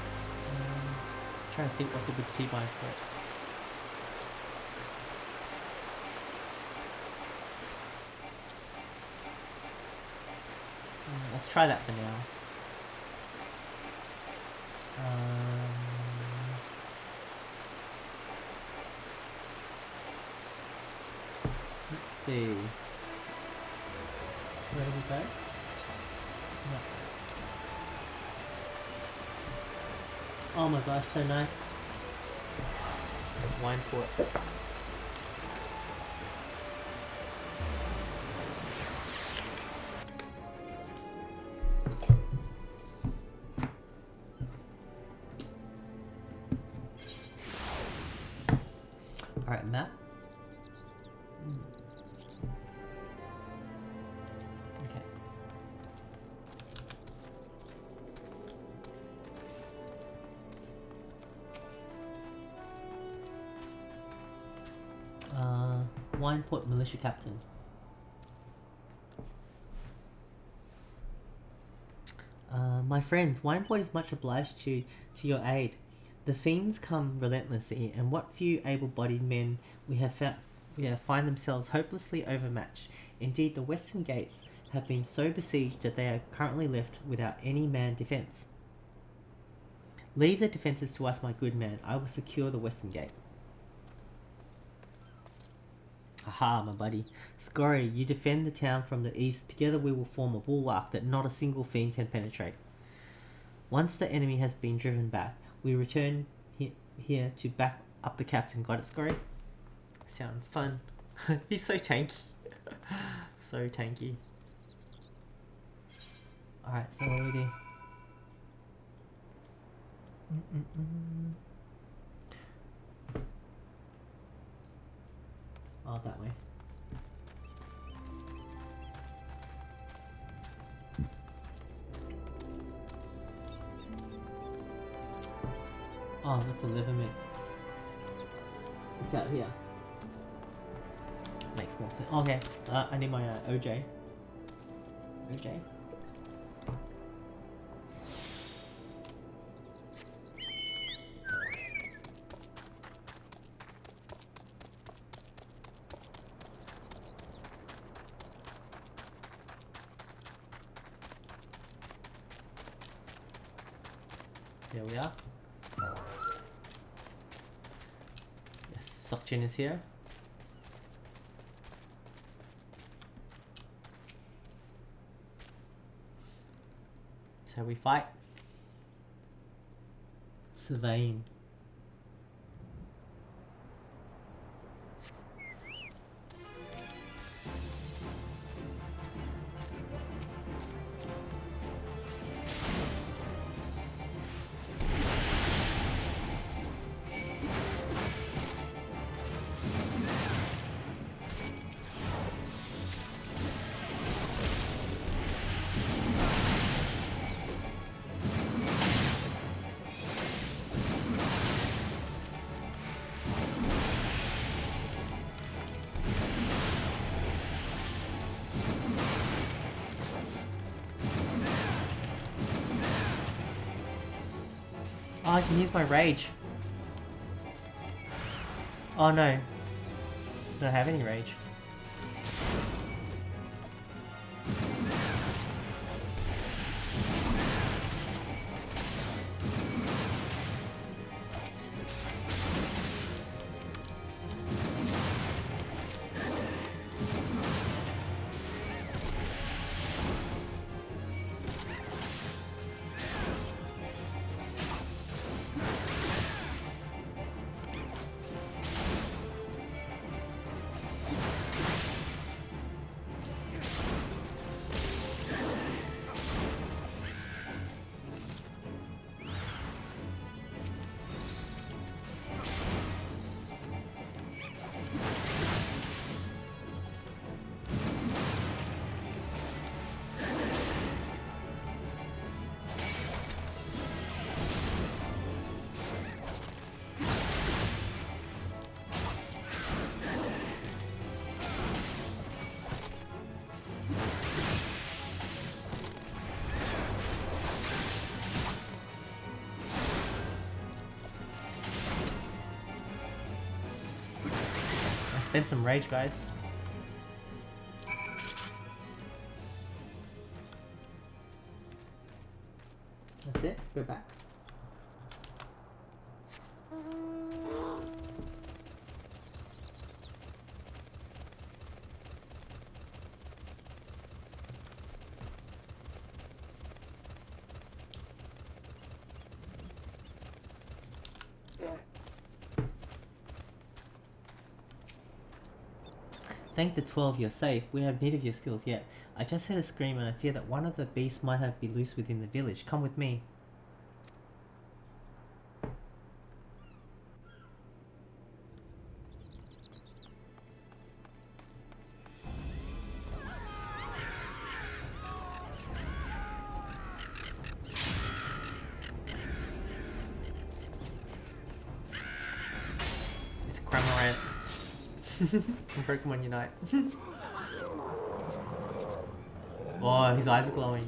Trying to think what's a good keybind for it. Let's try that for now. Let's see. Where did we go? No. Oh my gosh, so nice. Wineport. Alright, map. Okay. Wineport Militia Captain. My friends, Wineport is much obliged to your aid. The fiends come relentlessly, and what few able-bodied men we have find themselves hopelessly overmatched. Indeed, the western gates have been so besieged that they are currently left without any man defence. Leave the defences to us, my good man. I will secure the western gate. Aha, my buddy. Saguary, you defend the town from the east. Together we will form a bulwark that not a single fiend can penetrate. Once the enemy has been driven back, we return here to back up the captain. Got it, Saguary? Sounds fun. He's so tanky. So tanky. Alright, so what do we do? Oh, that way. Oh, that's a liver mint. It's out here. Makes more sense. Okay, I need my OJ. OJ. There we are. Yes, Sokjin is here. So we fight. Surveying. Oh, I can use my rage. Oh no. I don't have any rage. spend some rage, guys. That's it. Go back. Thank the 12 you're safe. We have need of your skills yet. I just heard a scream and I fear that one of the beasts might have been loose within the village. Come with me. It's Cramorant. From Pokemon Unite. Oh, his eyes are glowing.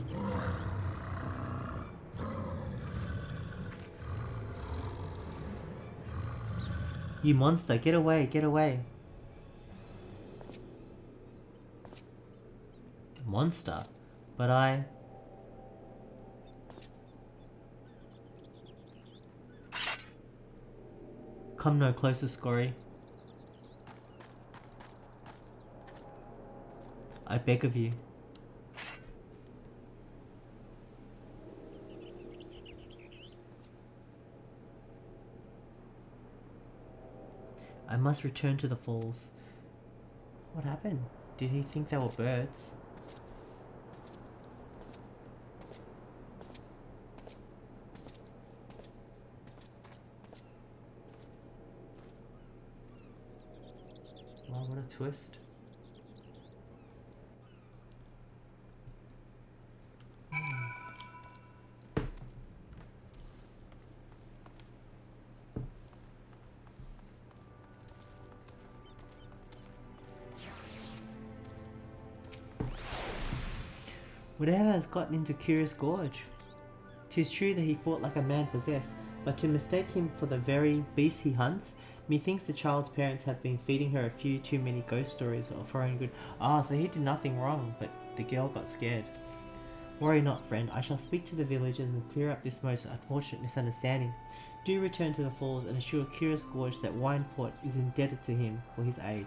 You monster, get away, get away. Monster? But I... Come no closer, Saguary. I beg of you. I must return to the falls. What happened? Did he think they were birds? Wow, what a twist. Whatever has gotten into Curious Gorge? 'Tis true that he fought like a man possessed, but to mistake him for the very beast he hunts, methinks the child's parents have been feeding her a few too many ghost stories of her own good. Ah, so he did nothing wrong, but the girl got scared. Worry not, friend. I shall speak to the villagers and clear up this most unfortunate misunderstanding. Do return to the falls and assure Curious Gorge that Wineport is indebted to him for his aid.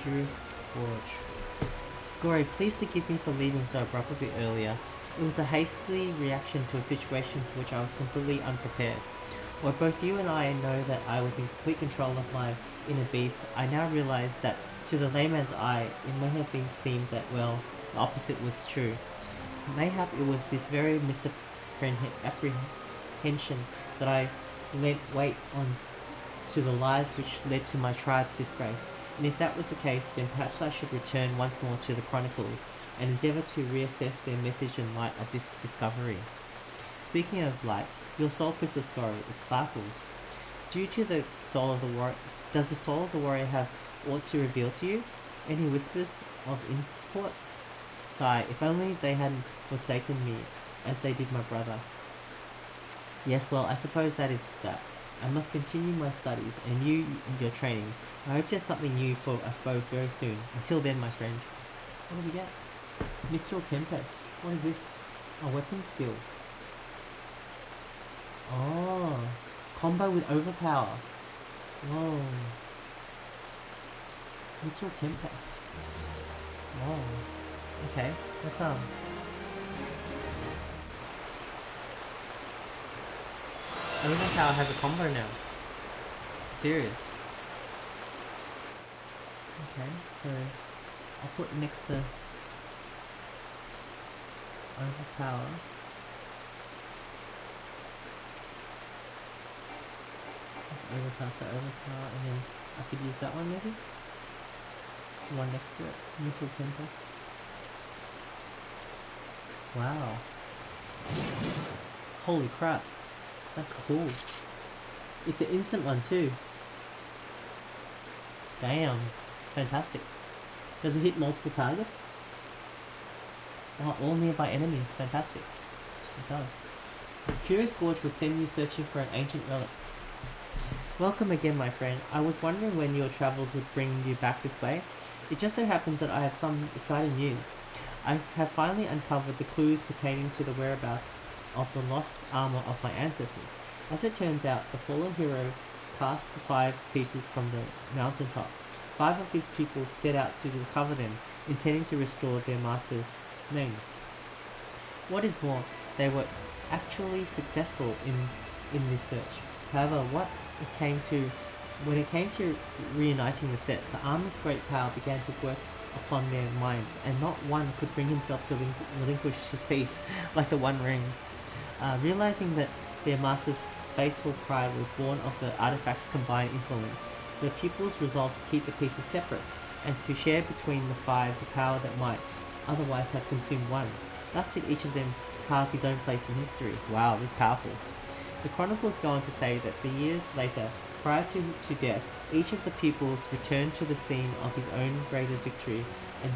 Curious Gorge. Saguary, please forgive me for leaving so abruptly earlier. It was a hasty reaction to a situation for which I was completely unprepared. While both you and I know that I was in complete control of my inner beast, I now realize that to the layman's eye, it may have been seemed that, well, the opposite was true. Mayhap it was this very misapprehension that I lent weight on to the lies which led to my tribe's disgrace. And if that was the case, then perhaps I should return once more to the Chronicles and endeavour to reassess their message in light of this discovery. Speaking of light, your soul crystal story, it sparkles. Does the soul of the warrior have aught to reveal to you? Any whispers of import? Sigh, if only they hadn't forsaken me, as they did my brother. Yes, well, I suppose that is that. I must continue my studies, and you and your training. I hope there's something new for us both very soon. Until then, my friend. What do we get? Mithril Tempest. What is this? A weapon skill. Oh, combo with overpower. Whoa. Neutral Tempest. Whoa. Okay, let's Overpower has a combo now. Serious. Okay, so I'll put next to Overpower. Overpower, so Overpower, and then I could use that one maybe? One next to it. Neutral Tempest. Wow. Holy crap. That's cool. It's an instant one too. Damn. Fantastic. Does it hit multiple targets? Oh, all nearby enemies. Fantastic. It does. The Curious Gorge would send you searching for an ancient relic. Welcome again, my friend. I was wondering when your travels would bring you back this way. It just so happens that I have some exciting news. I have finally uncovered the clues pertaining to the whereabouts of the lost armor of my ancestors. As it turns out, the fallen hero cast the 5 pieces from the mountaintop. 5 of his pupils set out to recover them, intending to restore their master's name. What is more, they were actually successful in this search. However, when it came to reuniting the set, the armor's great power began to work upon their minds, and not one could bring himself to relinquish his piece, like the One Ring. Realizing that their master's fatal pride was born of the artifact's combined influence, the pupils resolved to keep the pieces separate, and to share between the 5 the power that might otherwise have consumed one. Thus did each of them carve his own place in history. Wow, this is powerful. The chronicles go on to say that the years later, prior to death, each of the pupils returned to the scene of his own greatest victory and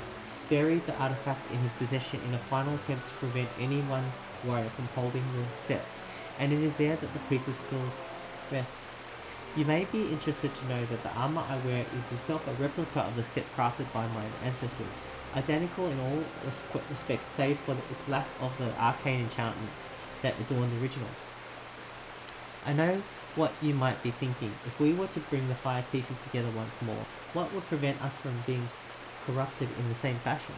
buried the artifact in his possession in a final attempt to prevent any one warrior from holding the set, and it is there that the pieces still rest. You may be interested to know that the armor I wear is itself a replica of the set crafted by my ancestors, identical in all respects save for its lack of the arcane enchantments that adorn the original. I know what you might be thinking. If we were to bring the 5 pieces together once more, what would prevent us from being corrupted in the same fashion?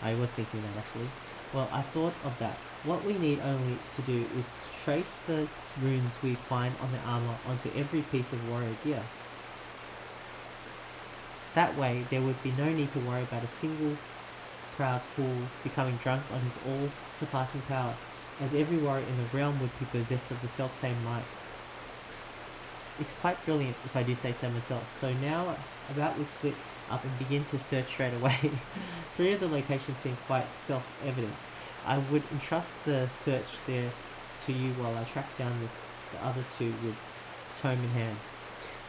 I was thinking that actually. Well, I thought of that. What we need only to do is trace the runes we find on the armor onto every piece of warrior gear. That way, there would be no need to worry about a single proud fool becoming drunk on his all-surpassing power, as every warrior in the realm would be possessed of the self-same might. It's quite brilliant, if I do say so myself. So now, about we split up and begin to search straight away. 3 of the locations seem quite self-evident. I would entrust the search there to you while I track down the other 2 with tome in hand.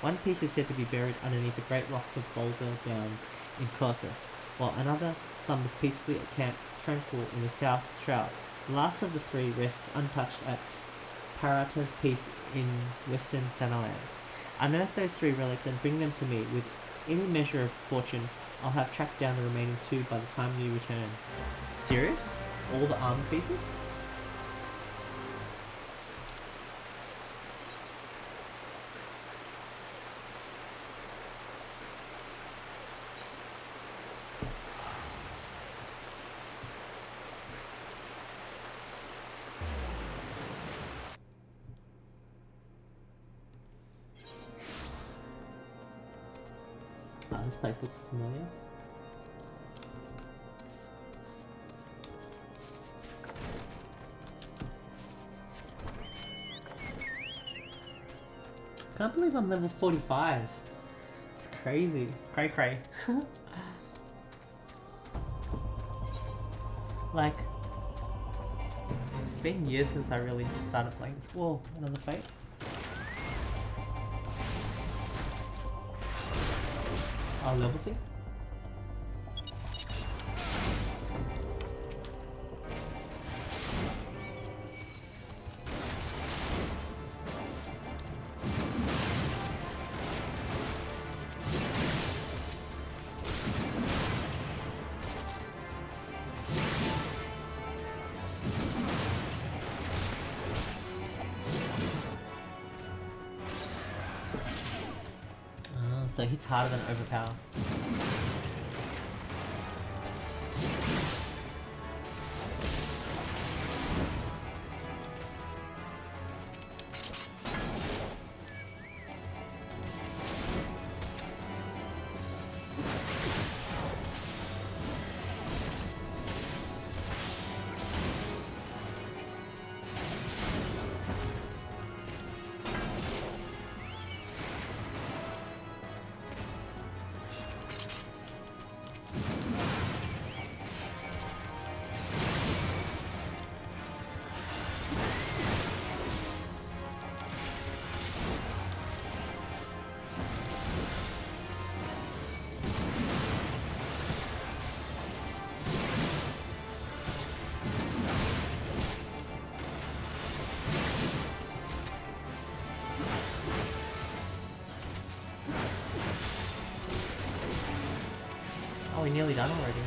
One piece is said to be buried underneath the great rocks of Boulder Downs in Cothus, while another slumbers peacefully at Camp Tranquil in the South Shroud. The last of the 3 rests untouched at Parata's Peace in western Thanalan. Unearth those 3 relics and bring them to me. With any measure of fortune, I'll have tracked down the remaining 2 by the time you return. Serious? All the armor pieces? This place looks familiar. Can't believe I'm level 45. It's crazy. Cray cray. Like, it's been years since I really started playing this. Whoa, another fate. Our level thing. it hits harder than Overpower. We're nearly done already.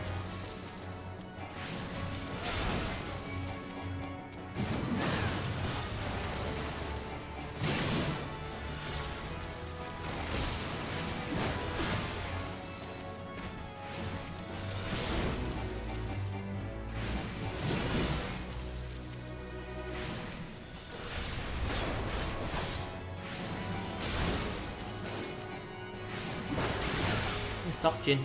Stop, Jin.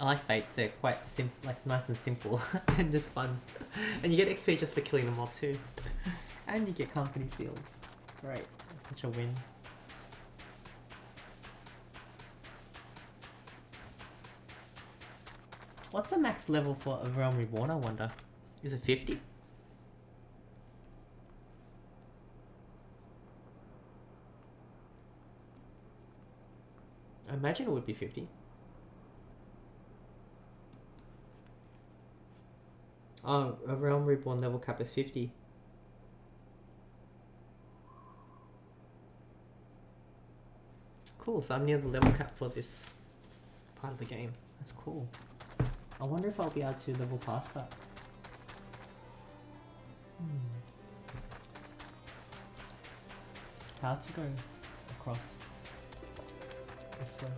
I like fates, they're quite like nice and simple and just fun. And you get XP just for killing the mob too. And you get company seals. Great, that's such a win. What's the max level for a Realm Reborn, I wonder? Is it 50? I imagine it would be 50. Oh, a Realm Reborn level cap is 50. Cool, so I'm near the level cap for this part of the game. That's cool. I wonder if I'll be able to level past that. How to go across this way?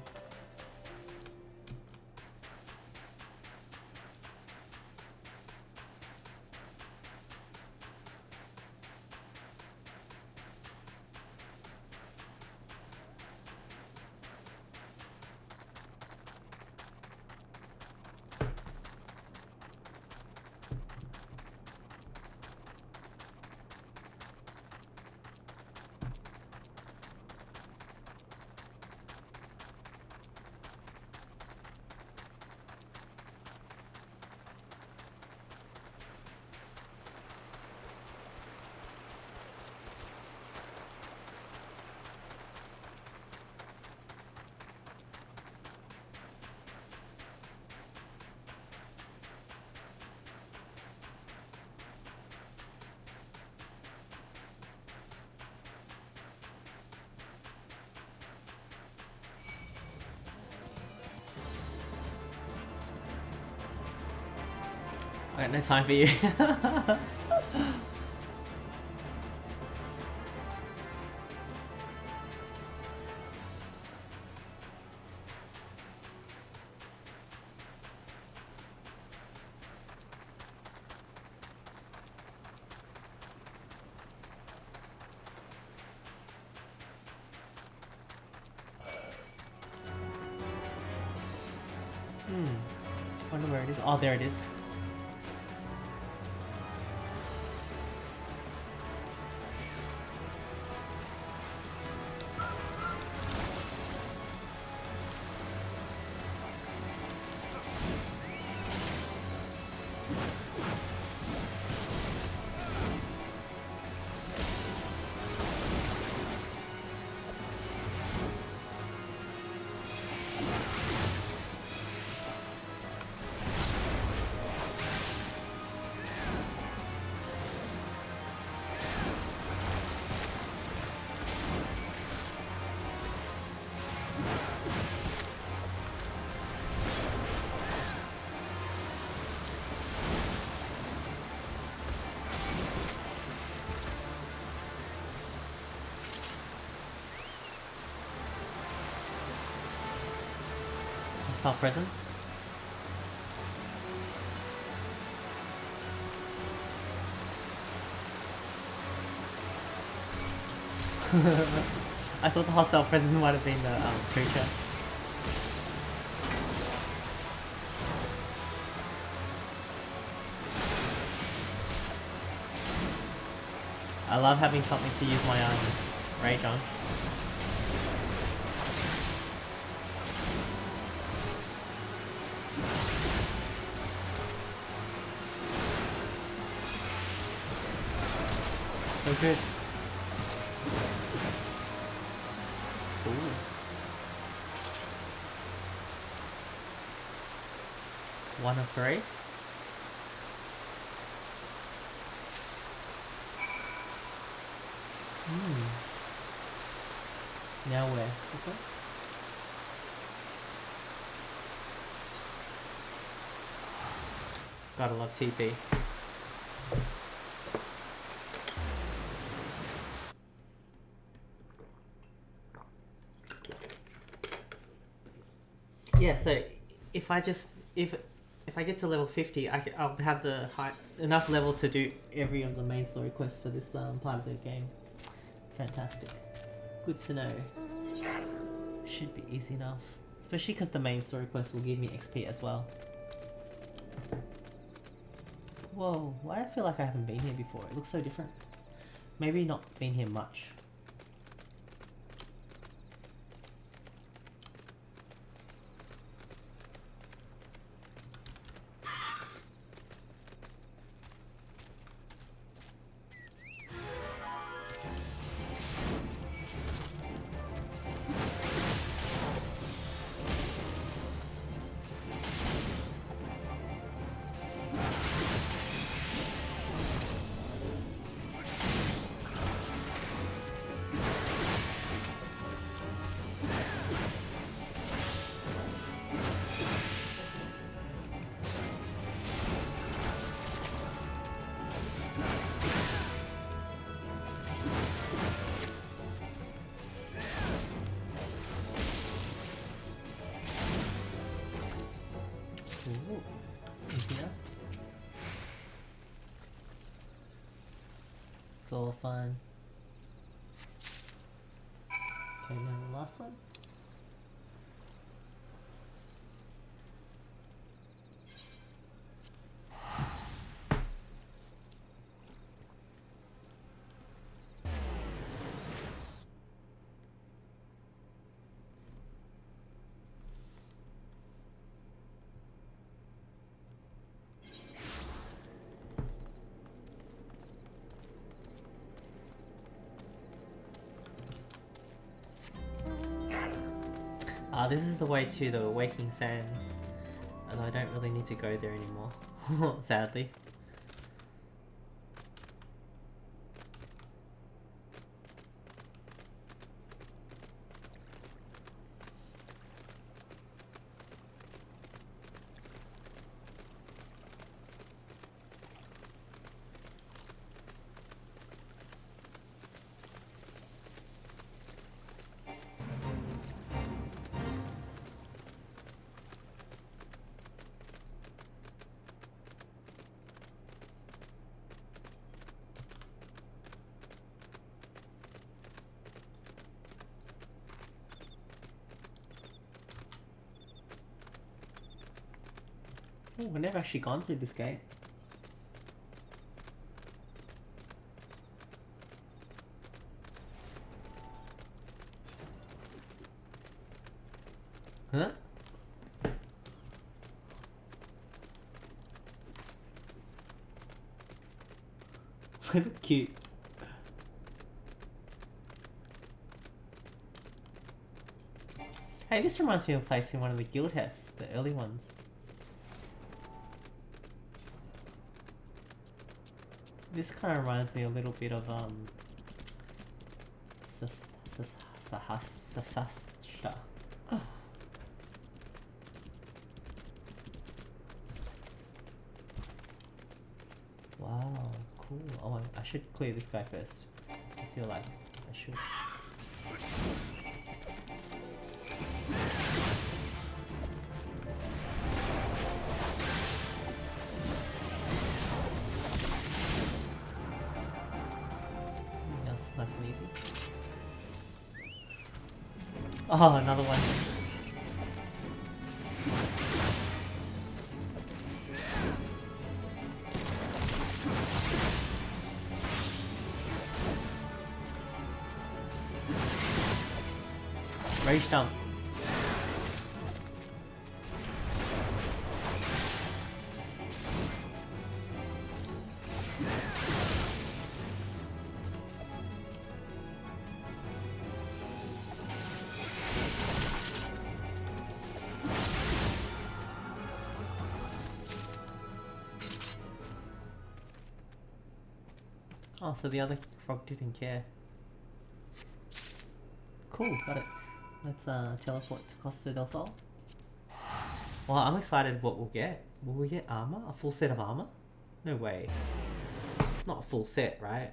I got no time for you. Wonder where it is. Oh, there it is. Hostile presence. I thought the hostile presence might have been the creature. I love having something to use my rage on. So good. Ooh. One of three. Now where? This one? Gotta love TP. Yeah, so if I get to level 50, I'll have the enough level to do every of the main story quests for this part of the game. Fantastic. Good to know. Should be easy enough. Especially because the main story quest will give me XP as well. Whoa, why do I feel like I haven't been here before? It looks so different. Maybe not been here much. So fun. Okay, now the last one. This is the way to the Waking Sands, and I don't really need to go there anymore, sadly. Oh, I've never actually gone through this gate. Huh? Cute. Hey, this reminds me of a place in one of the guild houses, the early ones. This kind of reminds me a little bit of Sahastra. Wow, cool. Oh, I should clear this guy first. I feel like I should. That's nice and easy. Oh, another one. Rage dump. Oh, so the other frog didn't care. Cool, got it. Let's teleport to Costa del Sol. Well, I'm excited what we'll get. Will we get armor? A full set of armor? No way. Not a full set, right?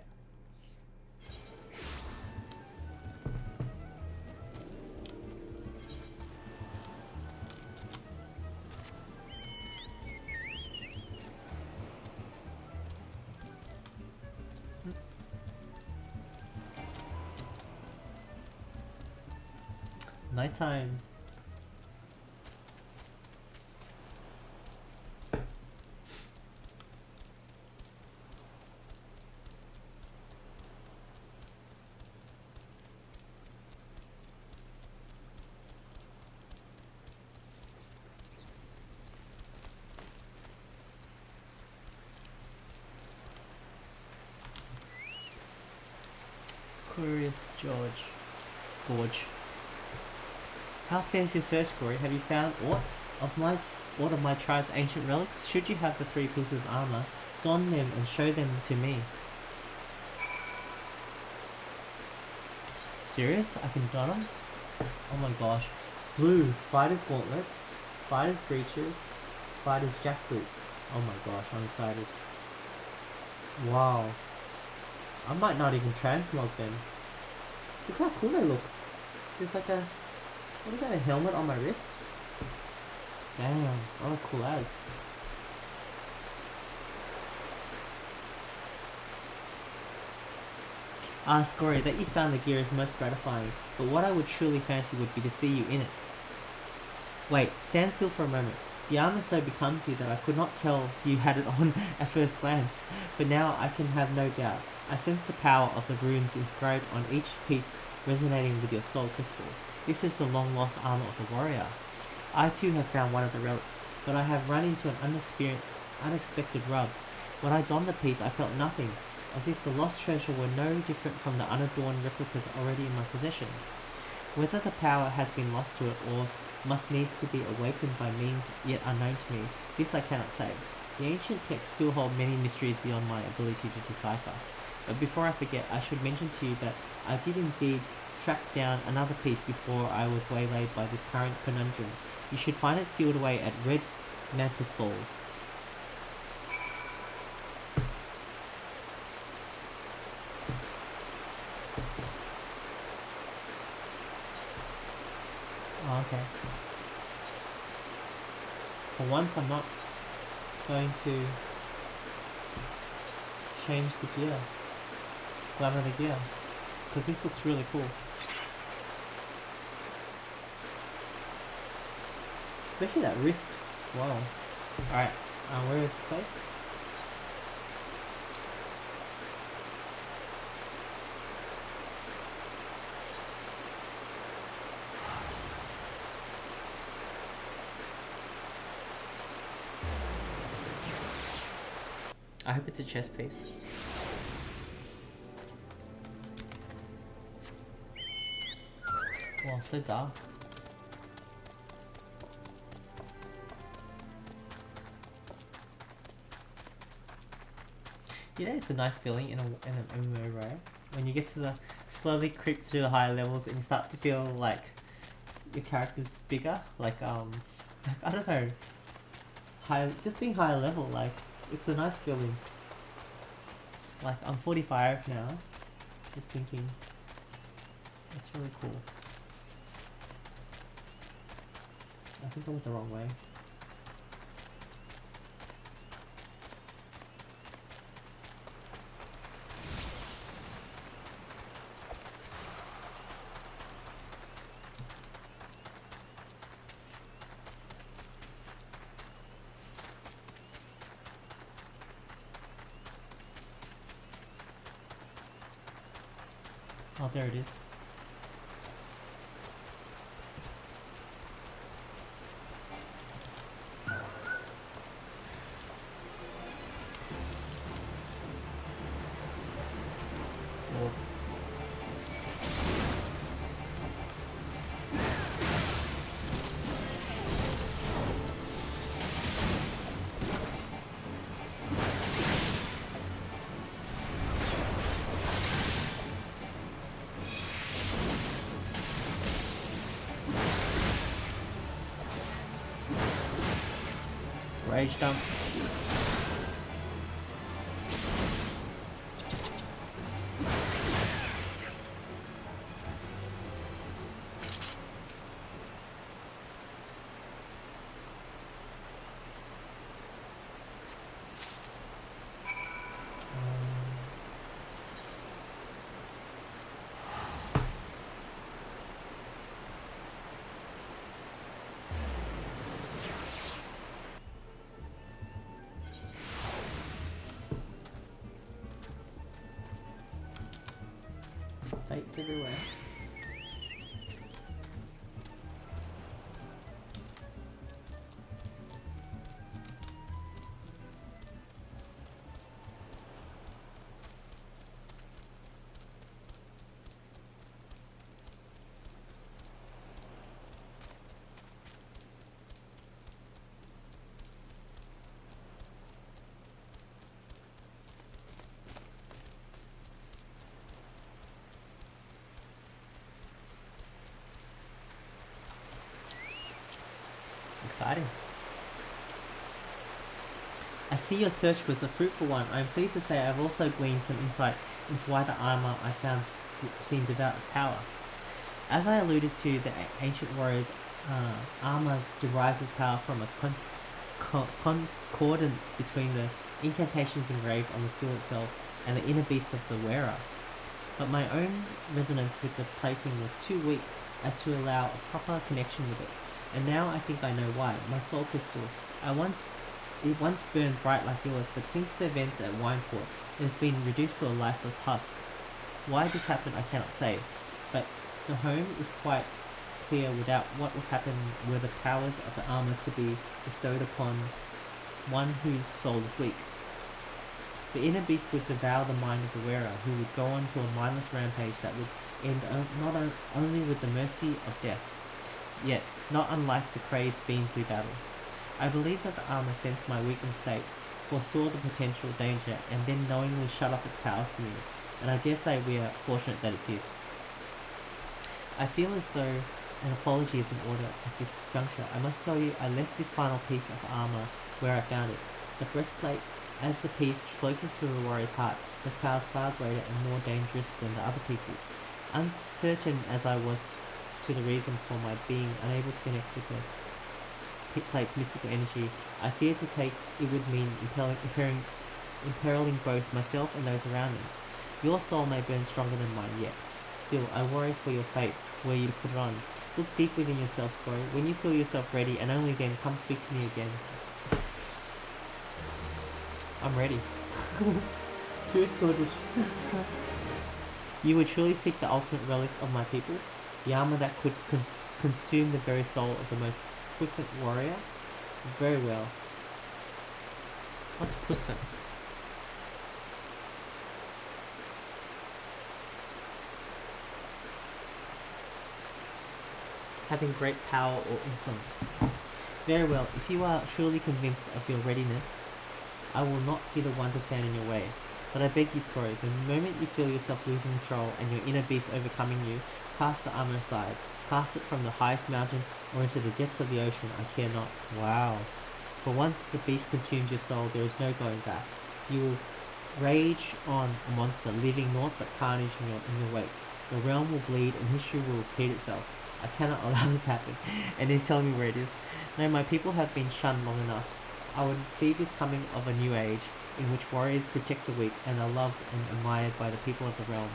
Nighttime. Curious Gorge. How fares your search, Corey? Have you found aught of my tribe's ancient relics? Should you have the 3 pieces of armor, don them and show them to me. Serious? I can don them? Oh my gosh. Blue, fighter's gauntlets, fighter's breeches, fighter's jackboots. Oh my gosh, I'm excited. Wow. I might not even transmog them. Look how cool they look. There's like a... What is that, a helmet on my wrist? Damn, oh cool as. Saguary, that you found the gear is most gratifying, but what I would truly fancy would be to see you in it. Wait, stand still for a moment. The armor so becomes you that I could not tell you had it on at first glance, but now I can have no doubt. I sense the power of the runes inscribed on each piece resonating with your soul crystal. This is the long-lost armor of the warrior. I too have found one of the relics, but I have run into an unexpected rub. When I donned the piece, I felt nothing, as if the lost treasure were no different from the unadorned replicas already in my possession. Whether the power has been lost to it or must needs to be awakened by means yet unknown to me, this I cannot say. The ancient texts still hold many mysteries beyond my ability to decipher. But before I forget, I should mention to you that I did indeed track down another piece before I was waylaid by this current conundrum. You should find it sealed away at Red Mantis Falls. Oh, okay. For once I'm not going to change the gear. Glamour the gear. Because this looks really cool. Especially that wrist. Wow. Alright, where is the space? I hope it's a chess piece. Wow, so dark. You know, it's a nice feeling in an MMO, right? When you get to slowly creep through the higher levels and you start to feel like your character's bigger, like I don't know, just being higher level, like it's a nice feeling. Like I'm 45 now, just thinking, it's really cool. I think I went the wrong way. Oh, there it is. Oh. Rage dump. Fates everywhere. Exciting. I see your search was a fruitful one. I am pleased to say I have also gleaned some insight into why the armor I found seemed devout of power. As I alluded to, the ancient warrior's armor derives its power from a concordance between the incantations engraved on the steel itself and the inner beast of the wearer. But my own resonance with the plating was too weak as to allow a proper connection with it. And now I think I know why. My soul crystal, it once burned bright like yours, but since the events at Wineport, it has been reduced to a lifeless husk. Why this happened I cannot say, but the home is quite clear without what would happen were the powers of the armor to be bestowed upon one whose soul is weak. The inner beast would devour the mind of the wearer, who would go on to a mindless rampage that would end not only with the mercy of death, yet not unlike the crazed fiends we battle. I believe that the armor sensed my weakened state, foresaw the potential danger, and then knowingly shut off its powers to me, and I dare say we are fortunate that it did. I feel as though an apology is in order at this juncture. I must tell you I left this final piece of armor where I found it. The breastplate, as the piece closest to the warrior's heart, has powers far greater and more dangerous than the other pieces. Uncertain as I was to the reason for my being unable to connect with the plate's mystical energy, I feared to take it would mean imperiling both myself and those around me. Your soul may burn stronger than mine yet. Still, I worry for your fate, were you to put it on. Look deep within yourself, Saguary. When you feel yourself ready, and only then, come speak to me again. I'm ready. Cheers, gorgeous. You would truly seek the ultimate relic of my people? The armor that could consume the very soul of the most puissant warrior? Very well. What's puissant? Having great power or influence. Very well, if you are truly convinced of your readiness, I will not be the one to stand in your way. But I beg you, Saguary, the moment you feel yourself losing control and your inner beast overcoming you, Cast the armor aside. Cast it from the highest mountain or into the depths of the ocean. I care not. Wow. For once the beast consumes your soul, there is no going back. You will rage on, a monster, leaving naught but carnage in your wake. The realm will bleed and history will repeat itself. I cannot allow this to happen. And he's telling me where it is. No, my people have been shunned long enough. I would see this coming of a new age, in which warriors protect the weak and are loved and admired by the people of the realm.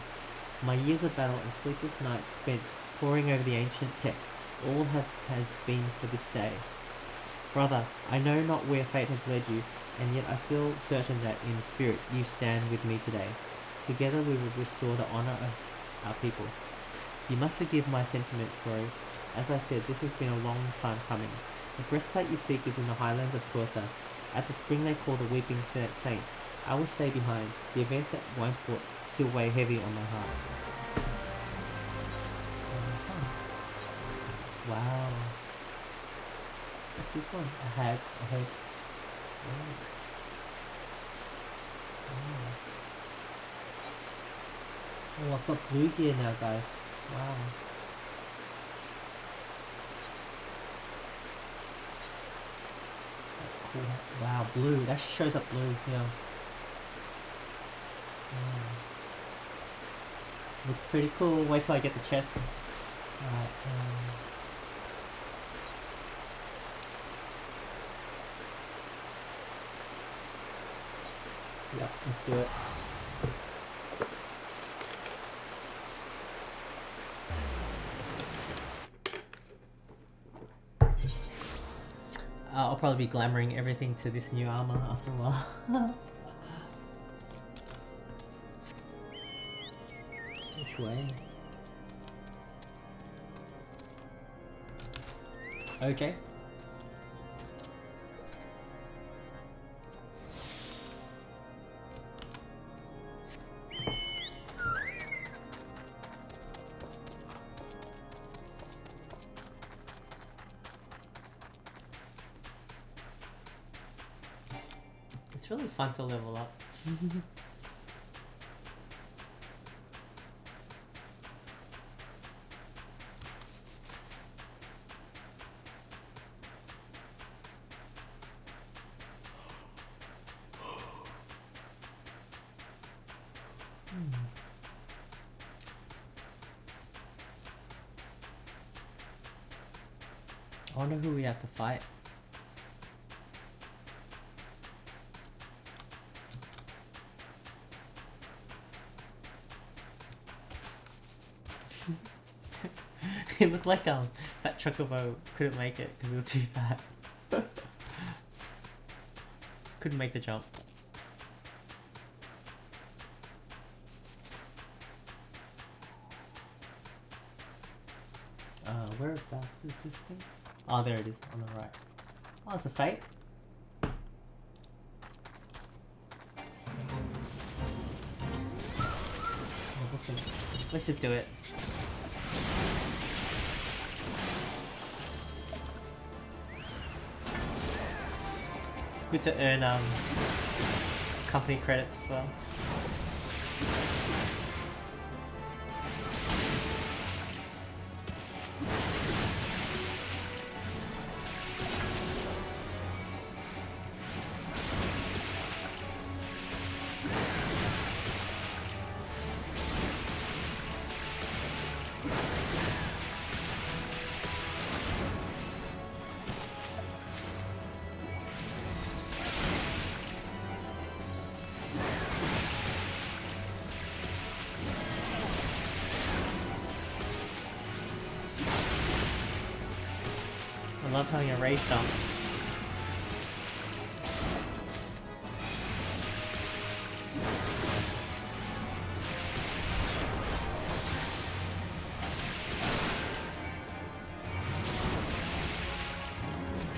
My years of battle and sleepless nights spent poring over the ancient texts, all has been for this day. Brother, I know not where fate has led you, and yet I feel certain that in spirit you stand with me today. Together we will restore the honor of our people. You must forgive my sentiments, Rory. As I said, this has been a long time coming. The breastplate you seek is in the highlands of Porthos. At the spring they call the Weeping Saint. I will stay behind. The events at Wynfort still weigh heavy on my heart. Wow. What's this one? A hag. Oh, I've got blue gear now, guys. Wow. That's cool. Wow, blue. That shows up blue, yeah. Looks pretty cool. Wait till I get the chest. Alright, yep, let's do it. I'll probably be glamoring everything to this new armor after a while. Which way? Okay. It's really fun to level up. I wonder who we have to fight. It looked like Fat Chocobo couldn't make it because it was too fat. Couldn't make the jump. Whereabouts is this thing? Oh, there it is on the right. Oh, it's a fate. Let's just do it. It's good to earn company credits as well. I love having a rage dump.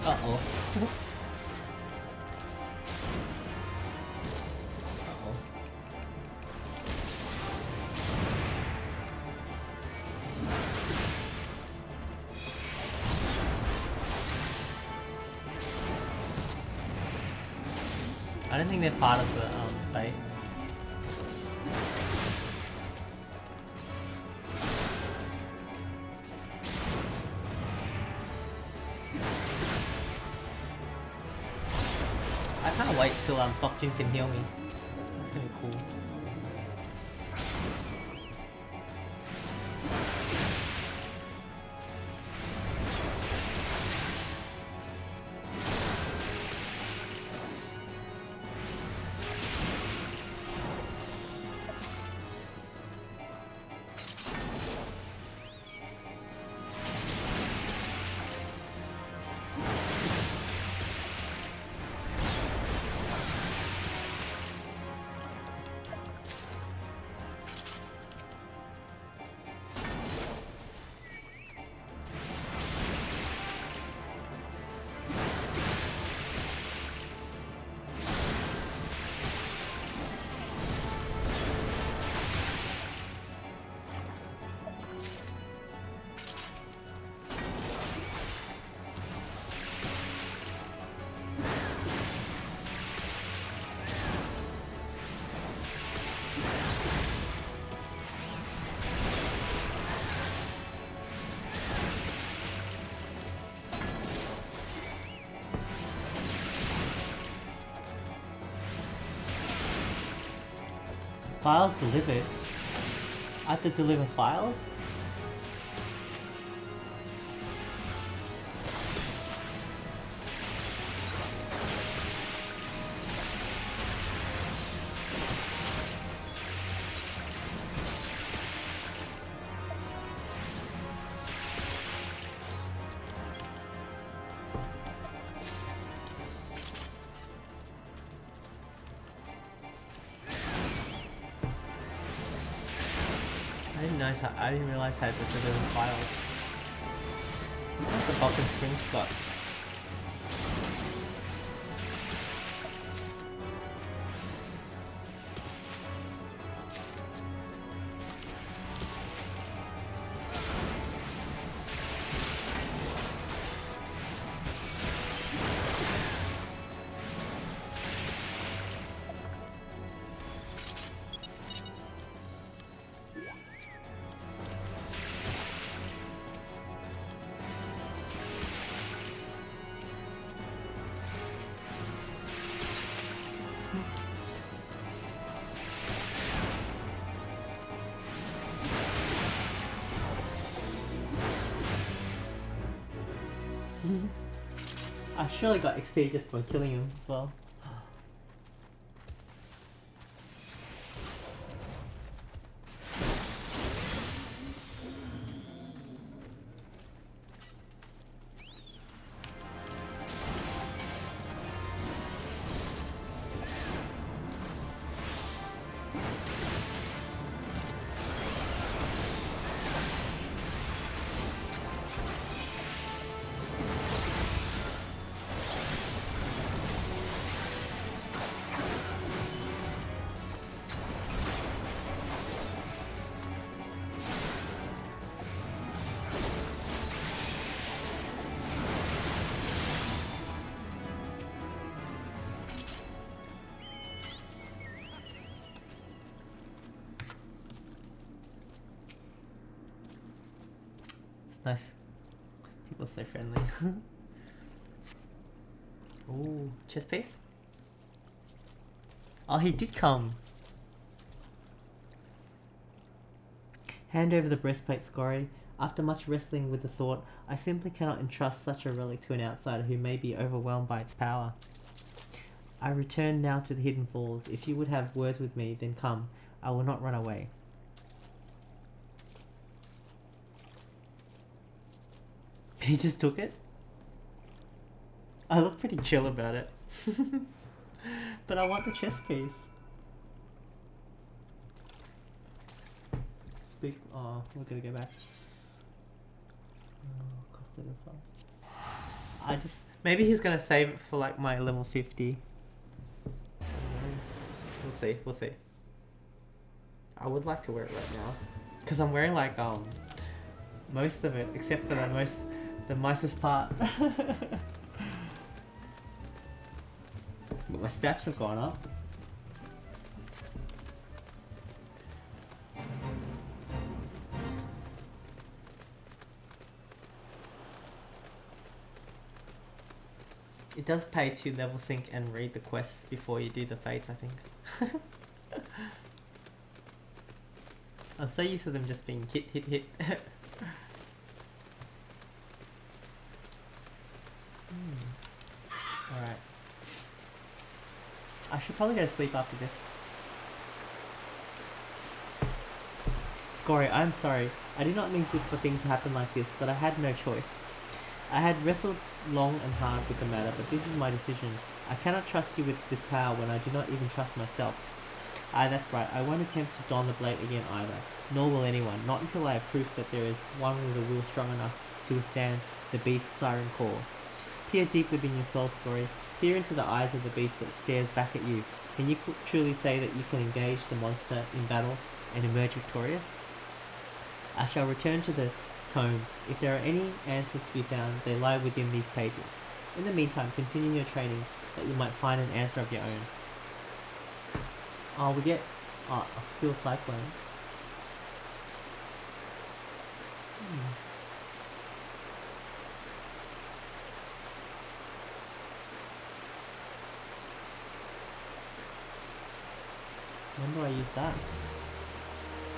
Uh-oh. I don't think they're part of the fight. can't wait till Sokjin can heal me. That's gonna be cool. Files delivered. I have to deliver files? I didn't realize how to deliver files. What's the button screen got? I surely got XP just by killing him as well. Nice. People are so friendly. Ooh, chest piece? Oh, he did come. Hand over the breastplate, Saguary. After much wrestling with the thought, I simply cannot entrust such a relic to an outsider who may be overwhelmed by its power. I return now to the Hidden Falls. If you would have words with me, then come. I will not run away. He just took it? I look pretty chill about it. But I want the chest piece. Speak. Oh, we're gonna go back. Oh, costed himself. I just. Maybe he's gonna save it for like my level 50. We'll see, we'll see. I would like to wear it right now. Because I'm wearing like, most of it, except for the nicest part. But my stats have gone up. It does pay to level sync and read the quests before you do the fates, I think. I'm so used to them just being hit, hit, hit. Alright. I should probably go to sleep after this. Saguary, I'm sorry. I did not mean for things to happen like this, but I had no choice. I had wrestled long and hard with the matter, but this is my decision. I cannot trust you with this power when I do not even trust myself. Aye, that's right. I won't attempt to don the blade again either. Nor will anyone. Not until I have proof that there is one with a will strong enough to withstand the beast's siren call. Peer deep within your soul, Saguary. Peer into the eyes of the beast that stares back at you. Can you truly say that you can engage the monster in battle and emerge victorious? I shall return to the tome. If there are any answers to be found, they lie within these pages. In the meantime, continue your training, that you might find an answer of your own. Oh, we get a steel cyclone. When do I use that?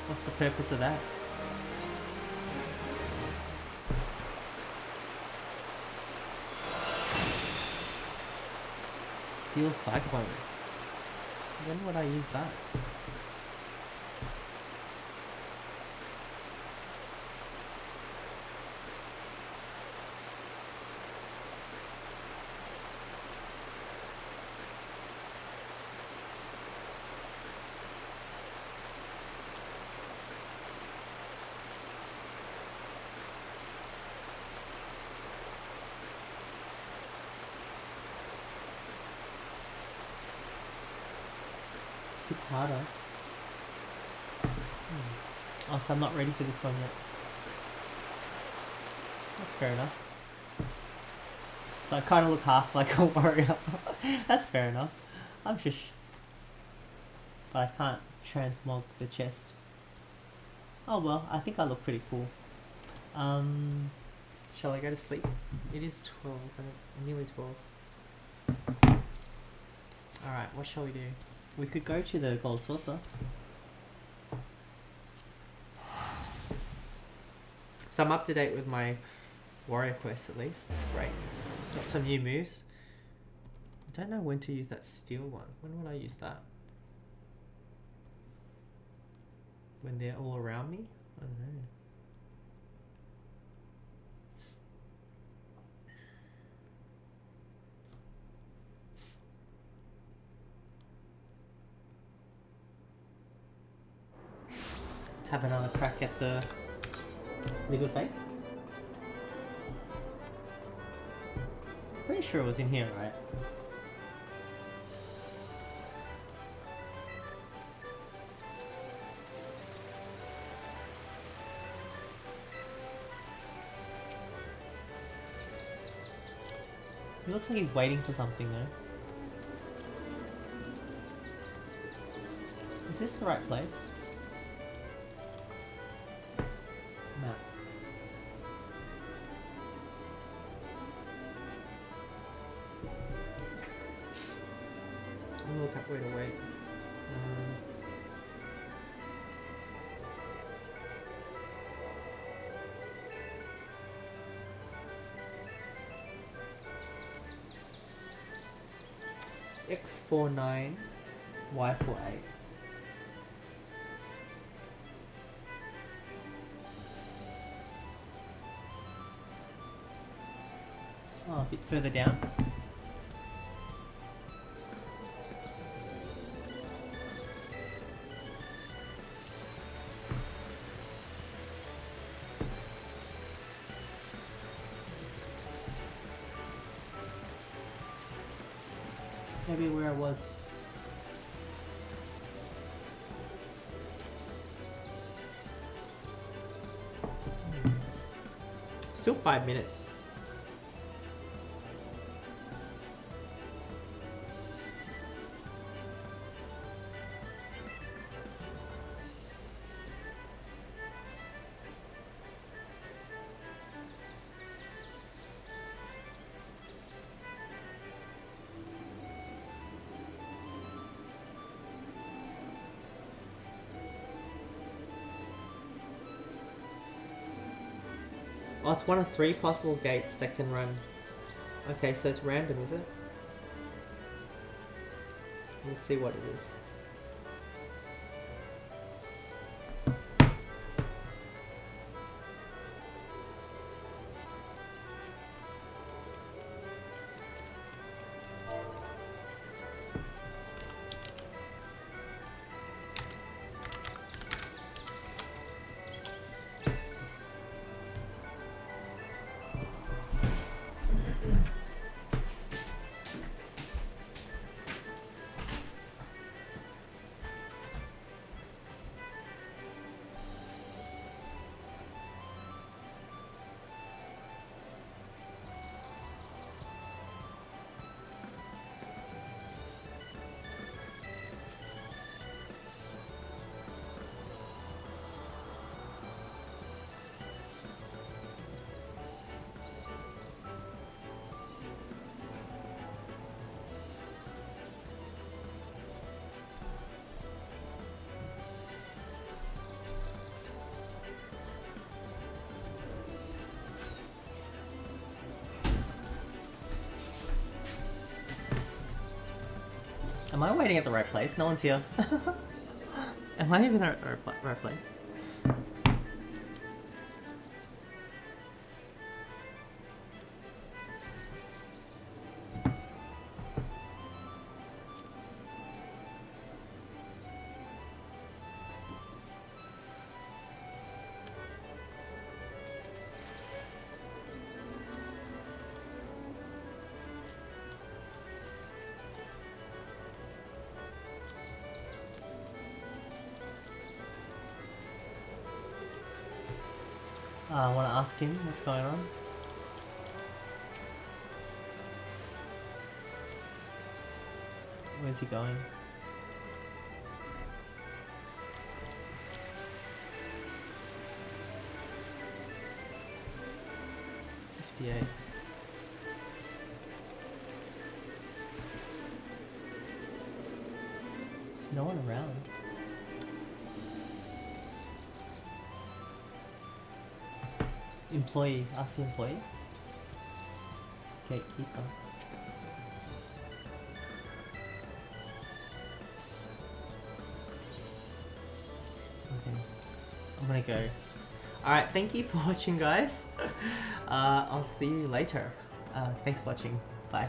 What's the purpose of that? Steel cyclone. When would I use that? It's harder. Oh, so I'm not ready for this one yet. That's fair enough. So I kind of look half like a warrior. That's fair enough. I'm just... But I can't transmog the chest. Oh well, I think I look pretty cool. Shall I go to sleep? It is 12, nearly 12. Alright, what shall we do? We could go to the gold saucer. So I'm up to date with my warrior quest at least. That's great. Got some new moves. I don't know when to use that steel one. When would I use that? When they're all around me? I don't know. Have another crack at the liquid fate. Pretty sure it was in here, right? It looks like he's waiting for something though. Is this the right place? Map. I'm gonna look up where to wait. X49, Y48. Oh, a bit further down. Maybe where I was. Still 5 minutes. Oh, it's one of 3 possible gates that can run. Okay, so it's random, is it? We'll see what it is. Am I waiting at the right place? No one's here. Am I even at the right place? I want to ask him what's going on. Where's he going? $58. There's no one around. Employee, ask the employee. Gatekeeper. Okay, I'm gonna go. Alright, thank you for watching, guys. I'll see you later. Thanks for watching. Bye.